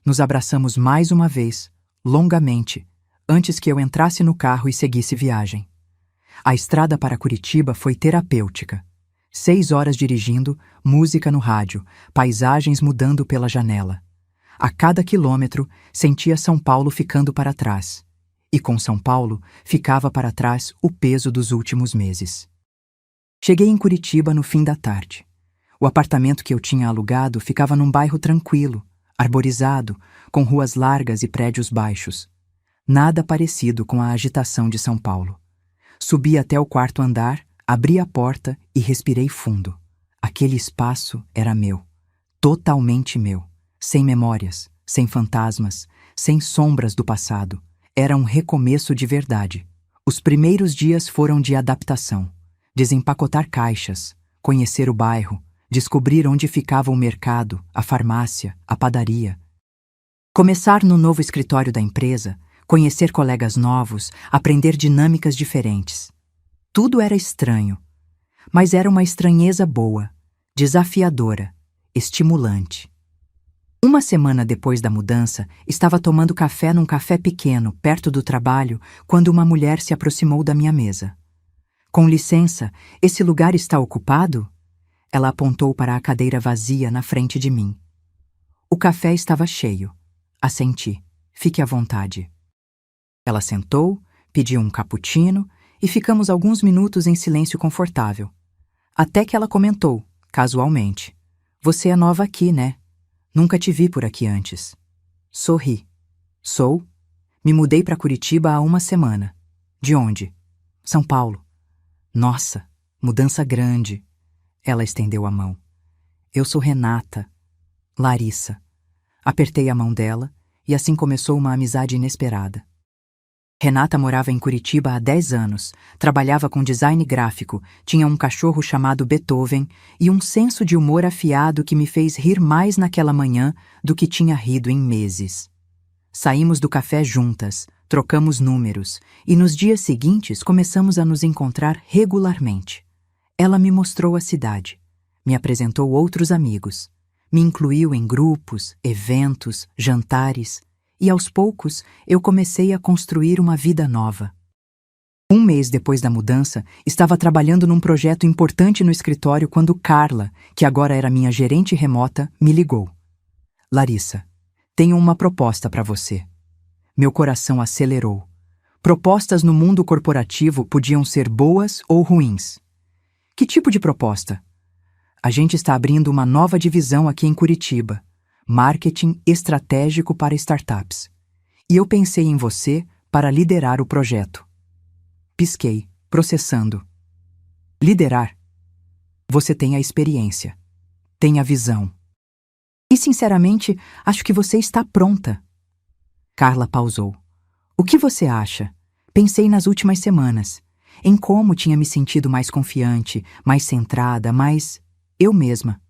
Nos abraçamos mais uma vez, longamente, antes que eu entrasse no carro e seguisse viagem. A estrada para Curitiba foi terapêutica. 6 horas dirigindo, música no rádio, paisagens mudando pela janela. A cada quilômetro, sentia São Paulo ficando para trás. E com São Paulo, ficava para trás o peso dos últimos meses. Cheguei em Curitiba no fim da tarde. O apartamento que eu tinha alugado ficava num bairro tranquilo, arborizado, com ruas largas e prédios baixos. Nada parecido com a agitação de São Paulo. Subi até o 4º andar, abri a porta e respirei fundo. Aquele espaço era meu. Totalmente meu. Sem memórias, sem fantasmas, sem sombras do passado. Era um recomeço de verdade. Os primeiros dias foram de adaptação. Desempacotar caixas, conhecer o bairro, descobrir onde ficava o mercado, a farmácia, a padaria. Começar no novo escritório da empresa, conhecer colegas novos, aprender dinâmicas diferentes. Tudo era estranho, mas era uma estranheza boa, desafiadora, estimulante. 1 semana depois da mudança, estava tomando café num café pequeno, perto do trabalho, quando uma mulher se aproximou da minha mesa. Com licença, esse lugar está ocupado? Ela apontou para a cadeira vazia na frente de mim. O café estava cheio. Assenti. Fique à vontade. Ela sentou, pediu um cappuccino e ficamos alguns minutos em silêncio confortável. Até que ela comentou, casualmente: "Você é nova aqui, né? Nunca te vi por aqui antes." Sorri. "Sou? Me mudei para Curitiba há uma semana." "De onde?" "São Paulo." "Nossa, mudança grande." Ela estendeu a mão. "Eu sou Renata." "Larissa." Apertei a mão dela e assim começou uma amizade inesperada. Renata morava em Curitiba há 10 anos, trabalhava com design gráfico, tinha um cachorro chamado Beethoven e um senso de humor afiado que me fez rir mais naquela manhã do que tinha rido em meses. Saímos do café juntas, trocamos números e nos dias seguintes começamos a nos encontrar regularmente. Ela me mostrou a cidade, me apresentou outros amigos, me incluiu em grupos, eventos, jantares, e aos poucos eu comecei a construir uma vida nova. Um mês depois da mudança, estava trabalhando num projeto importante no escritório quando Carla, que agora era minha gerente remota, me ligou. "Larissa, tenho uma proposta para você." Meu coração acelerou. Propostas no mundo corporativo podiam ser boas ou ruins. "Que tipo de proposta?" "A gente está abrindo uma nova divisão aqui em Curitiba. Marketing estratégico para startups. E eu pensei em você para liderar o projeto." Pisquei, processando. "Liderar? Você tem a experiência. Tem a visão. E, sinceramente, acho que você está pronta." Carla pausou. "O que você acha?" Pensei nas últimas semanas, em como tinha me sentido mais confiante, mais centrada, mais eu mesma.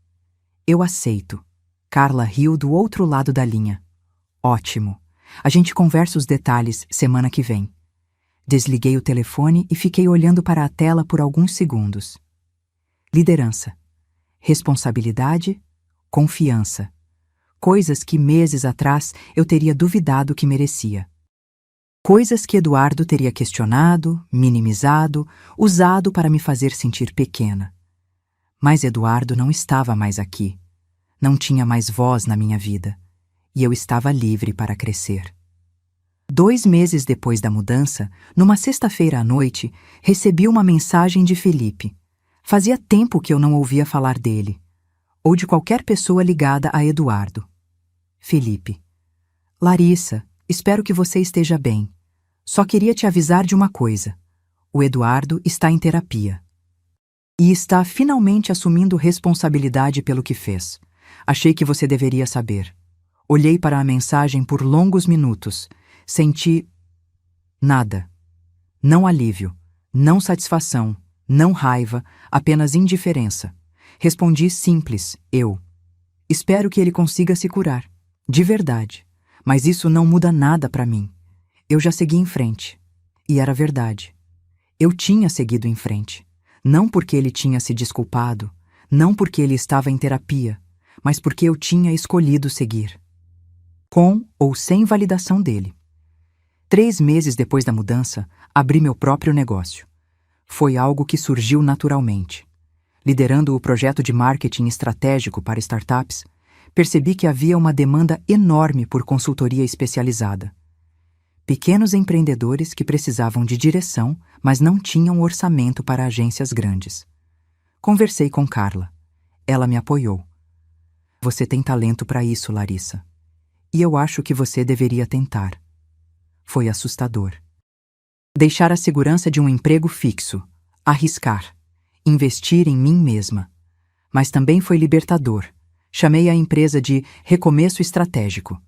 "Eu aceito." Carla riu do outro lado da linha. "Ótimo. A gente conversa os detalhes semana que vem." Desliguei o telefone e fiquei olhando para a tela por alguns segundos. Liderança. Responsabilidade. Confiança. Coisas que meses atrás eu teria duvidado que merecia. Coisas que Eduardo teria questionado, minimizado, usado para me fazer sentir pequena. Mas Eduardo não estava mais aqui. Não tinha mais voz na minha vida, e eu estava livre para crescer. 2 meses depois da mudança, numa sexta-feira à noite, recebi uma mensagem de Felipe. Fazia tempo que eu não ouvia falar dele, ou de qualquer pessoa ligada a Eduardo. Felipe: "Larissa, espero que você esteja bem. Só queria te avisar de uma coisa. O Eduardo está em terapia. E está finalmente assumindo responsabilidade pelo que fez. Achei que você deveria saber." Olhei para a mensagem por longos minutos. Senti nada. Não alívio, não satisfação, não raiva, apenas indiferença. Respondi simples, eu. "Espero que ele consiga se curar. De verdade. Mas isso não muda nada para mim. Eu já segui em frente." E era verdade. Eu tinha seguido em frente. Não porque ele tinha se desculpado, não porque ele estava em terapia, mas porque eu tinha escolhido seguir. Com ou sem validação dele. 3 meses depois da mudança, abri meu próprio negócio. Foi algo que surgiu naturalmente. Liderando o projeto de marketing estratégico para startups, percebi que havia uma demanda enorme por consultoria especializada. Pequenos empreendedores que precisavam de direção, mas não tinham orçamento para agências grandes. Conversei com Carla. Ela me apoiou. "Você tem talento para isso, Larissa. E eu acho que você deveria tentar." Foi assustador. Deixar a segurança de um emprego fixo, arriscar, investir em mim mesma. Mas também foi libertador. Chamei a empresa de Recomeço Estratégico.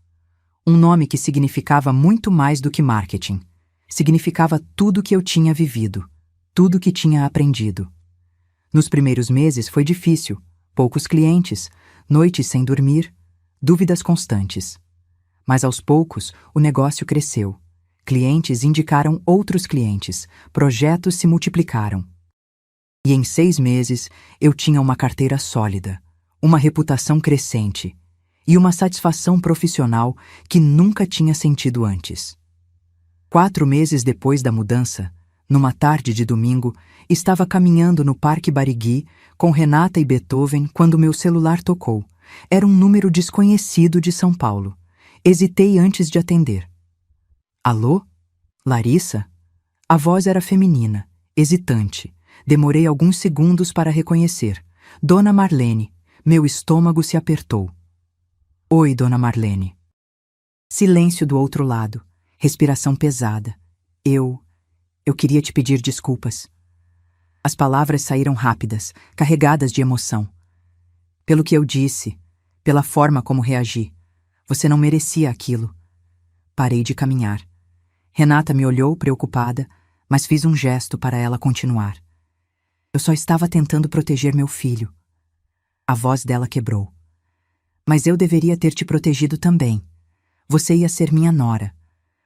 Um nome que significava muito mais do que marketing. Significava tudo que eu tinha vivido, tudo que tinha aprendido. Nos primeiros meses foi difícil, poucos clientes, noites sem dormir, dúvidas constantes. Mas aos poucos o negócio cresceu. Clientes indicaram outros clientes, projetos se multiplicaram. E em 6 meses eu tinha uma carteira sólida, uma reputação crescente e uma satisfação profissional que nunca tinha sentido antes. 4 meses depois da mudança, numa tarde de domingo, estava caminhando no Parque Barigui com Renata e Beethoven quando meu celular tocou. Era um número desconhecido de São Paulo. Hesitei antes de atender. "Alô? Larissa?" A voz era feminina hesitante. Demorei alguns segundos para reconhecer. Dona Marlene. Meu estômago se apertou. Oi, Dona Marlene. Silêncio do outro lado. Respiração pesada. Eu queria te pedir desculpas. As palavras saíram rápidas, carregadas de emoção. Pelo que eu disse, pela forma como reagi. Você não merecia aquilo. Parei de caminhar. Renata me olhou preocupada, mas fiz um gesto para ela continuar. Eu só estava tentando proteger meu filho. A voz dela quebrou. Mas eu deveria ter te protegido também. Você ia ser minha nora.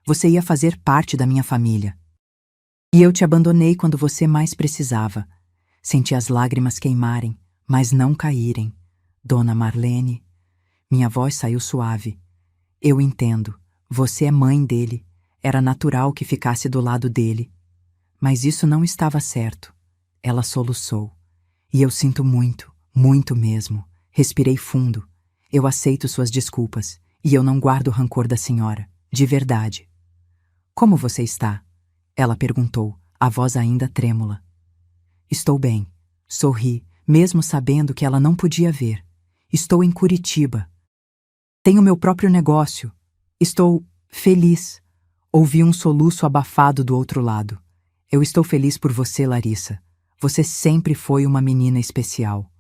Você ia fazer parte da minha família. E eu te abandonei quando você mais precisava. Senti as lágrimas queimarem, mas não caírem. Dona Marlene. Minha voz saiu suave. Eu entendo. Você é mãe dele. Era natural que ficasse do lado dele. Mas isso não estava certo. Ela soluçou. E eu sinto muito, muito mesmo. Respirei fundo. Eu aceito suas desculpas. E eu não guardo rancor da senhora. De verdade. Como você está? Ela perguntou, a voz ainda trêmula. Estou bem. Sorri, mesmo sabendo que ela não podia ver. Estou em Curitiba. Tenho meu próprio negócio. Estou feliz. Ouvi um soluço abafado do outro lado. Eu estou feliz por você, Larissa. Você sempre foi uma menina especial.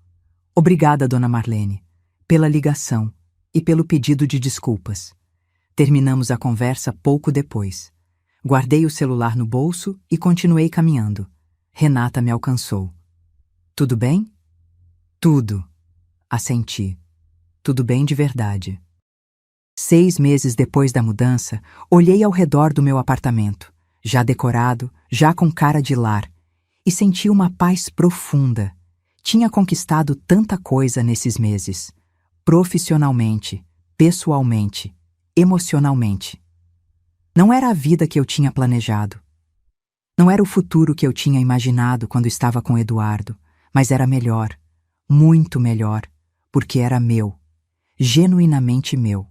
Obrigada, Dona Marlene, pela ligação e pelo pedido de desculpas. Terminamos a conversa pouco depois. Guardei o celular no bolso e continuei caminhando. Renata me alcançou. Tudo bem? Tudo. Assenti. Tudo bem de verdade. 6 meses depois da mudança, olhei ao redor do meu apartamento, já decorado, já com cara de lar, e senti uma paz profunda. Tinha conquistado tanta coisa nesses meses. Profissionalmente, pessoalmente, emocionalmente. Não era a vida que eu tinha planejado. Não era o futuro que eu tinha imaginado quando estava com Eduardo, mas era melhor, muito melhor, porque era meu, genuinamente meu.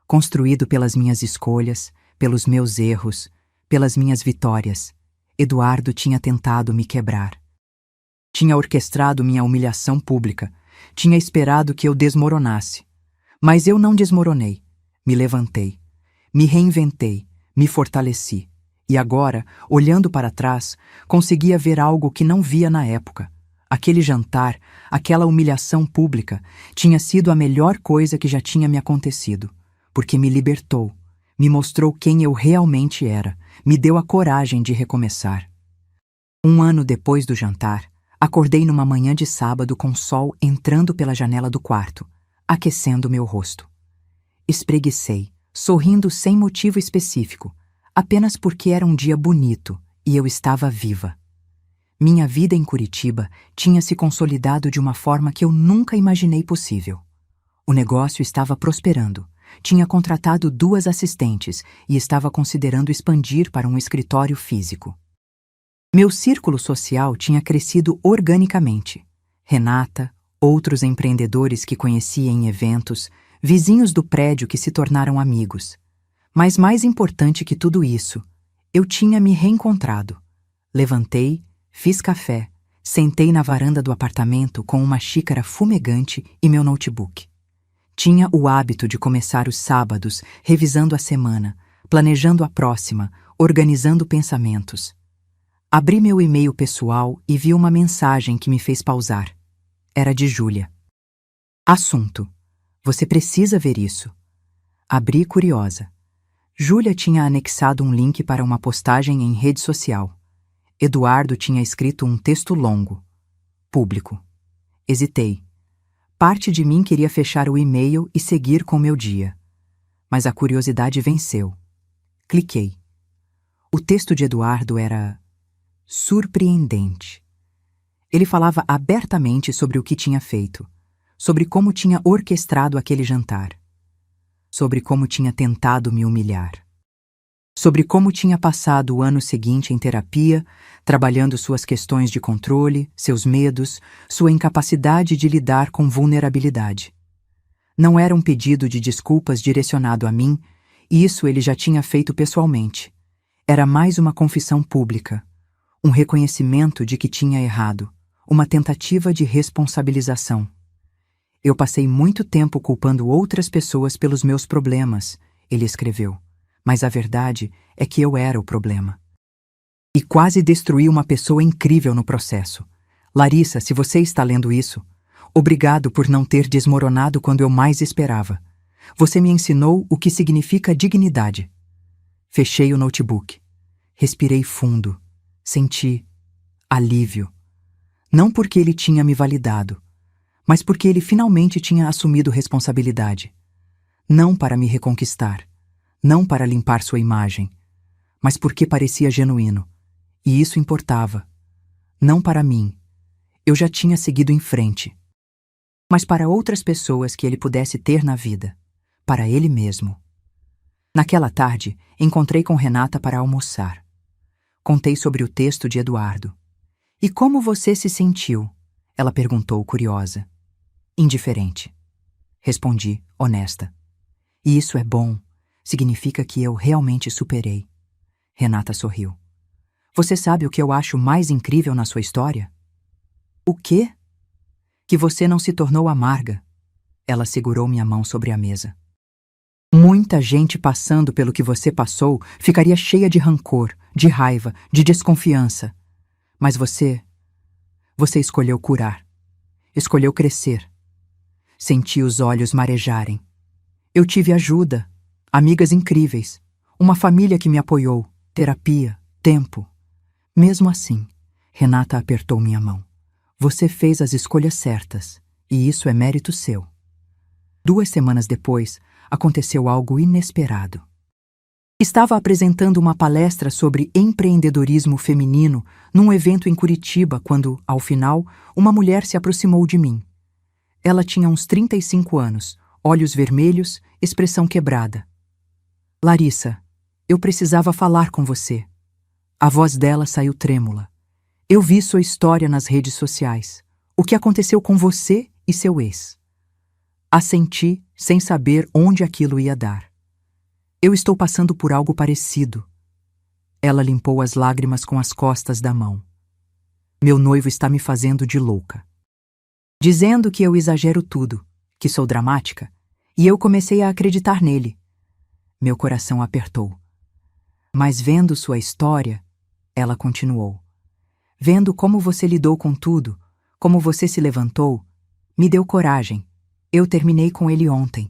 Construído pelas minhas escolhas, pelos meus erros, pelas minhas vitórias. Eduardo tinha tentado me quebrar. Tinha orquestrado minha humilhação pública. Tinha esperado que eu desmoronasse. Mas eu não desmoronei. Me levantei. Me reinventei. Me fortaleci. E agora, olhando para trás, conseguia ver algo que não via na época. Aquele jantar, aquela humilhação pública, tinha sido a melhor coisa que já tinha me acontecido. Porque me libertou, me mostrou quem eu realmente era, me deu a coragem de recomeçar. 1 ano depois do jantar, acordei numa manhã de sábado com o sol entrando pela janela do quarto, aquecendo meu rosto. Espreguicei, sorrindo sem motivo específico, apenas porque era um dia bonito e eu estava viva. Minha vida em Curitiba tinha se consolidado de uma forma que eu nunca imaginei possível. O negócio estava prosperando. Tinha contratado 2 assistentes e estava considerando expandir para um escritório físico. Meu círculo social tinha crescido organicamente. Renata, outros empreendedores que conhecia em eventos, vizinhos do prédio que se tornaram amigos. Mas mais importante que tudo isso, eu tinha me reencontrado. Levantei, fiz café, sentei na varanda do apartamento com uma xícara fumegante e meu notebook. Tinha o hábito de começar os sábados, revisando a semana, planejando a próxima, organizando pensamentos. Abri meu e-mail pessoal e vi uma mensagem que me fez pausar. Era de Júlia. Assunto: você precisa ver isso. Abri curiosa. Júlia tinha anexado um link para uma postagem em rede social. Eduardo tinha escrito um texto longo. Público. Hesitei. Parte de mim queria fechar o e-mail e seguir com meu dia. Mas a curiosidade venceu. Cliquei. O texto de Eduardo era surpreendente. Ele falava abertamente sobre o que tinha feito, sobre como tinha orquestrado aquele jantar, sobre como tinha tentado me humilhar, sobre como tinha passado o ano seguinte em terapia, trabalhando suas questões de controle, seus medos, sua incapacidade de lidar com vulnerabilidade. Não era um pedido de desculpas direcionado a mim, e isso ele já tinha feito pessoalmente. Era mais uma confissão pública, Um reconhecimento de que tinha errado, uma tentativa de responsabilização. Eu passei muito tempo culpando outras pessoas pelos meus problemas, ele escreveu, mas a verdade é que eu era o problema. E quase destruí uma pessoa incrível no processo. Larissa, se você está lendo isso, obrigado por não ter desmoronado quando eu mais esperava. Você me ensinou o que significa dignidade. Fechei o notebook. Respirei fundo. Senti alívio. Não porque ele tinha me validado, mas porque ele finalmente tinha assumido responsabilidade. Não para me reconquistar, não para limpar sua imagem, mas porque parecia genuíno. E isso importava. Não para mim. Eu já tinha seguido em frente. Mas para outras pessoas que ele pudesse ter na vida. Para ele mesmo. Naquela tarde, encontrei com Renata para almoçar. Contei sobre o texto de Eduardo. E como você se sentiu? Ela perguntou, curiosa. Indiferente. Respondi, honesta. E isso é bom. Significa que eu realmente superei. Renata sorriu. Você sabe o que eu acho mais incrível na sua história? O quê? Que você não se tornou amarga. Ela segurou minha mão sobre a mesa. Muita gente passando pelo que você passou ficaria cheia de rancor, de raiva, de desconfiança. Mas você escolheu curar. Escolheu crescer. Senti os olhos marejarem. Eu tive ajuda, amigas incríveis, uma família que me apoiou, terapia, tempo. Mesmo assim, Renata apertou minha mão. Você fez as escolhas certas, e isso é mérito seu. 2 semanas depois, aconteceu algo inesperado. Estava apresentando uma palestra sobre empreendedorismo feminino num evento em Curitiba quando, ao final, uma mulher se aproximou de mim. Ela tinha uns 35 anos, olhos vermelhos, expressão quebrada. Larissa, eu precisava falar com você. A voz dela saiu trêmula. Eu vi sua história nas redes sociais. O que aconteceu com você e seu ex? Assenti, sem saber onde aquilo ia dar. Eu estou passando por algo parecido. Ela limpou as lágrimas com as costas da mão. Meu noivo está me fazendo de louca. Dizendo que eu exagero tudo, que sou dramática, e eu comecei a acreditar nele. Meu coração apertou. Mas vendo sua história, ela continuou. Vendo como você lidou com tudo, como você se levantou, me deu coragem. Eu terminei com ele ontem.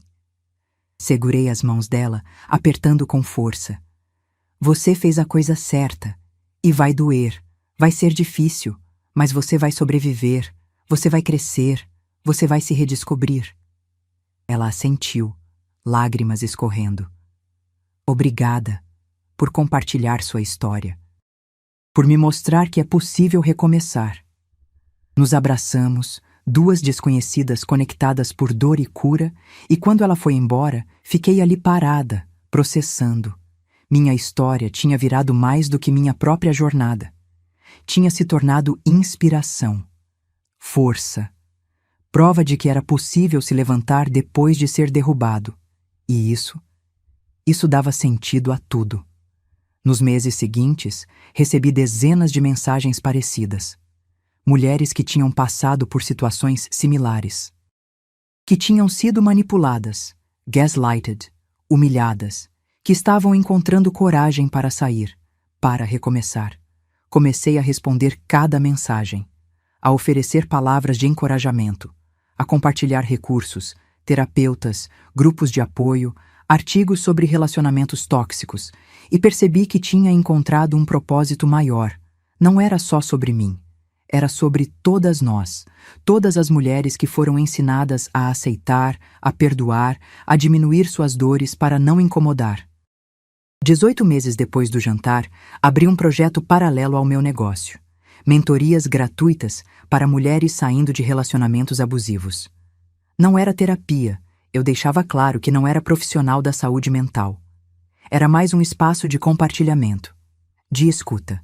Segurei as mãos dela, apertando com força. Você fez a coisa certa. E vai doer, vai ser difícil, mas você vai sobreviver, você vai crescer, você vai se redescobrir. Ela assentiu, lágrimas escorrendo. Obrigada por compartilhar sua história. Por me mostrar que é possível recomeçar. Nos abraçamos, 2 desconhecidas conectadas por dor e cura, e quando ela foi embora, fiquei ali parada, processando. Minha história tinha virado mais do que minha própria jornada. Tinha se tornado inspiração, força, prova de que era possível se levantar depois de ser derrubado. E isso dava sentido a tudo. Nos meses seguintes, recebi dezenas de mensagens parecidas. Mulheres que tinham passado por situações similares. Que tinham sido manipuladas, gaslighted, humilhadas, que estavam encontrando coragem para sair, para recomeçar. Comecei a responder cada mensagem, a oferecer palavras de encorajamento, a compartilhar recursos, terapeutas, grupos de apoio, artigos sobre relacionamentos tóxicos, e percebi que tinha encontrado um propósito maior. Não era só sobre mim. Era sobre todas nós, todas as mulheres que foram ensinadas a aceitar, a perdoar, a diminuir suas dores para não incomodar. 18 meses depois do jantar, abri um projeto paralelo ao meu negócio. Mentorias gratuitas para mulheres saindo de relacionamentos abusivos. Não era terapia, eu deixava claro que não era profissional da saúde mental. Era mais um espaço de compartilhamento, de escuta.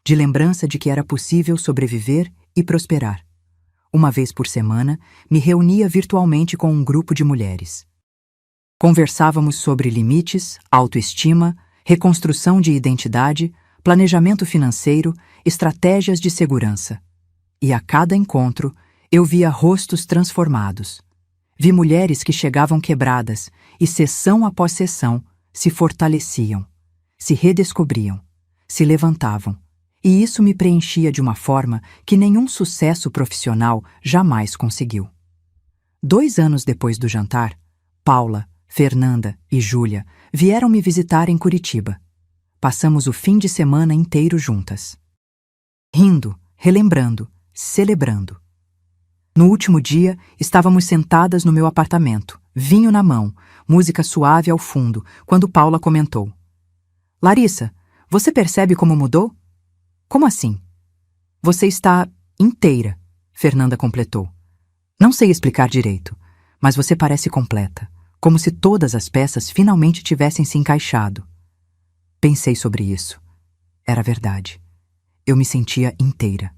De lembrança de que era possível sobreviver e prosperar. Uma vez por semana, me reunia virtualmente com um grupo de mulheres. Conversávamos sobre limites, autoestima, reconstrução de identidade, planejamento financeiro, estratégias de segurança. E a cada encontro, eu via rostos transformados. Vi mulheres que chegavam quebradas e, sessão após sessão, se fortaleciam, se redescobriam, se levantavam. E isso me preenchia de uma forma que nenhum sucesso profissional jamais conseguiu. 2 anos depois do jantar, Paula, Fernanda e Júlia vieram me visitar em Curitiba. Passamos o fim de semana inteiro juntas. Rindo, relembrando, celebrando. No último dia, estávamos sentadas no meu apartamento, vinho na mão, música suave ao fundo, quando Paula comentou: "Larissa, você percebe como mudou?" "Como assim?" "Você está inteira", Fernanda completou. "Não sei explicar direito, mas você parece completa, como se todas as peças finalmente tivessem se encaixado." Pensei sobre isso. Era verdade. Eu me sentia inteira.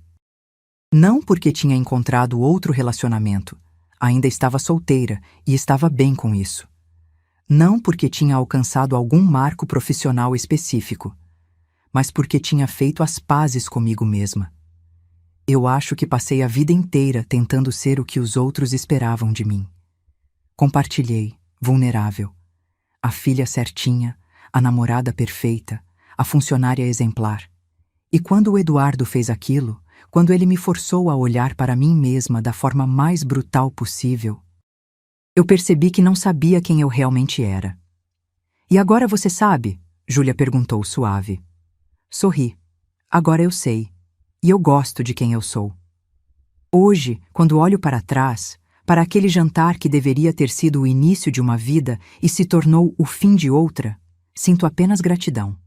Não porque tinha encontrado outro relacionamento, ainda estava solteira e estava bem com isso. Não porque tinha alcançado algum marco profissional específico, mas porque tinha feito as pazes comigo mesma. Eu acho que passei a vida inteira tentando ser o que os outros esperavam de mim. Compartilhei, vulnerável, a filha certinha, a namorada perfeita, a funcionária exemplar. E quando o Eduardo fez aquilo, quando ele me forçou a olhar para mim mesma da forma mais brutal possível, eu percebi que não sabia quem eu realmente era. "E agora você sabe?" Júlia perguntou suave. Sorri. "Agora eu sei. E eu gosto de quem eu sou." Hoje, quando olho para trás, para aquele jantar que deveria ter sido o início de uma vida e se tornou o fim de outra, sinto apenas gratidão.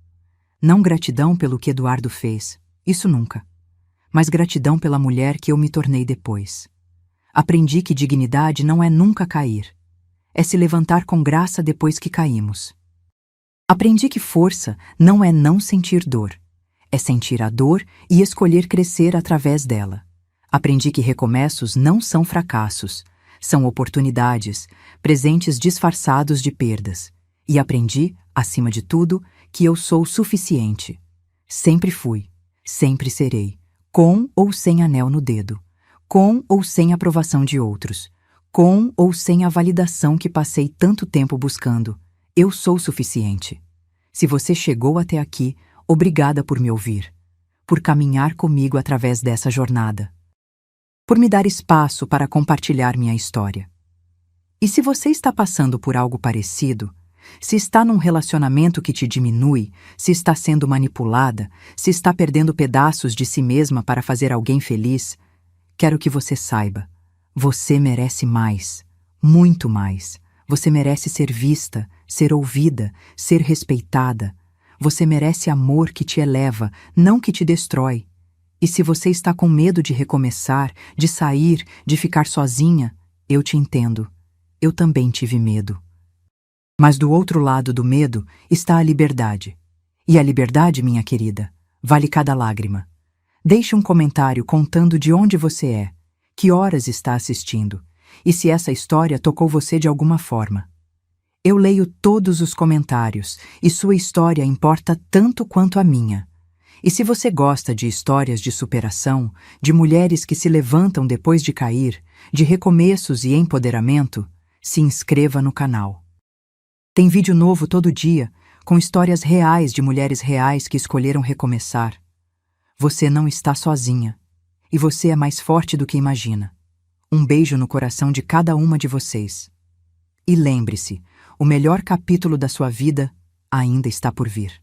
Não gratidão pelo que Eduardo fez, isso nunca. Mas gratidão pela mulher que eu me tornei depois. Aprendi que dignidade não é nunca cair. É se levantar com graça depois que caímos. Aprendi que força não é não sentir dor. É sentir a dor e escolher crescer através dela. Aprendi que recomeços não são fracassos, são oportunidades, presentes disfarçados de perdas. E aprendi, acima de tudo, que eu sou suficiente. Sempre fui, sempre serei. Com ou sem anel no dedo, com ou sem aprovação de outros, com ou sem a validação que passei tanto tempo buscando, eu sou suficiente. Se você chegou até aqui, obrigada por me ouvir, por caminhar comigo através dessa jornada, por me dar espaço para compartilhar minha história. E se você está passando por algo parecido, se está num relacionamento que te diminui, se está sendo manipulada, se está perdendo pedaços de si mesma para fazer alguém feliz, quero que você saiba, você merece mais, muito mais. Você merece ser vista, ser ouvida, ser respeitada. Você merece amor que te eleva, não que te destrói. E se você está com medo de recomeçar, de sair, de ficar sozinha, eu te entendo. Eu também tive medo. Mas do outro lado do medo está a liberdade. E a liberdade, minha querida, vale cada lágrima. Deixe um comentário contando de onde você é, que horas está assistindo, e se essa história tocou você de alguma forma. Eu leio todos os comentários, e sua história importa tanto quanto a minha. E se você gosta de histórias de superação, de mulheres que se levantam depois de cair, de recomeços e empoderamento, se inscreva no canal. Tem vídeo novo todo dia, com histórias reais de mulheres reais que escolheram recomeçar. Você não está sozinha. E você é mais forte do que imagina. Um beijo no coração de cada uma de vocês. E lembre-se, o melhor capítulo da sua vida ainda está por vir.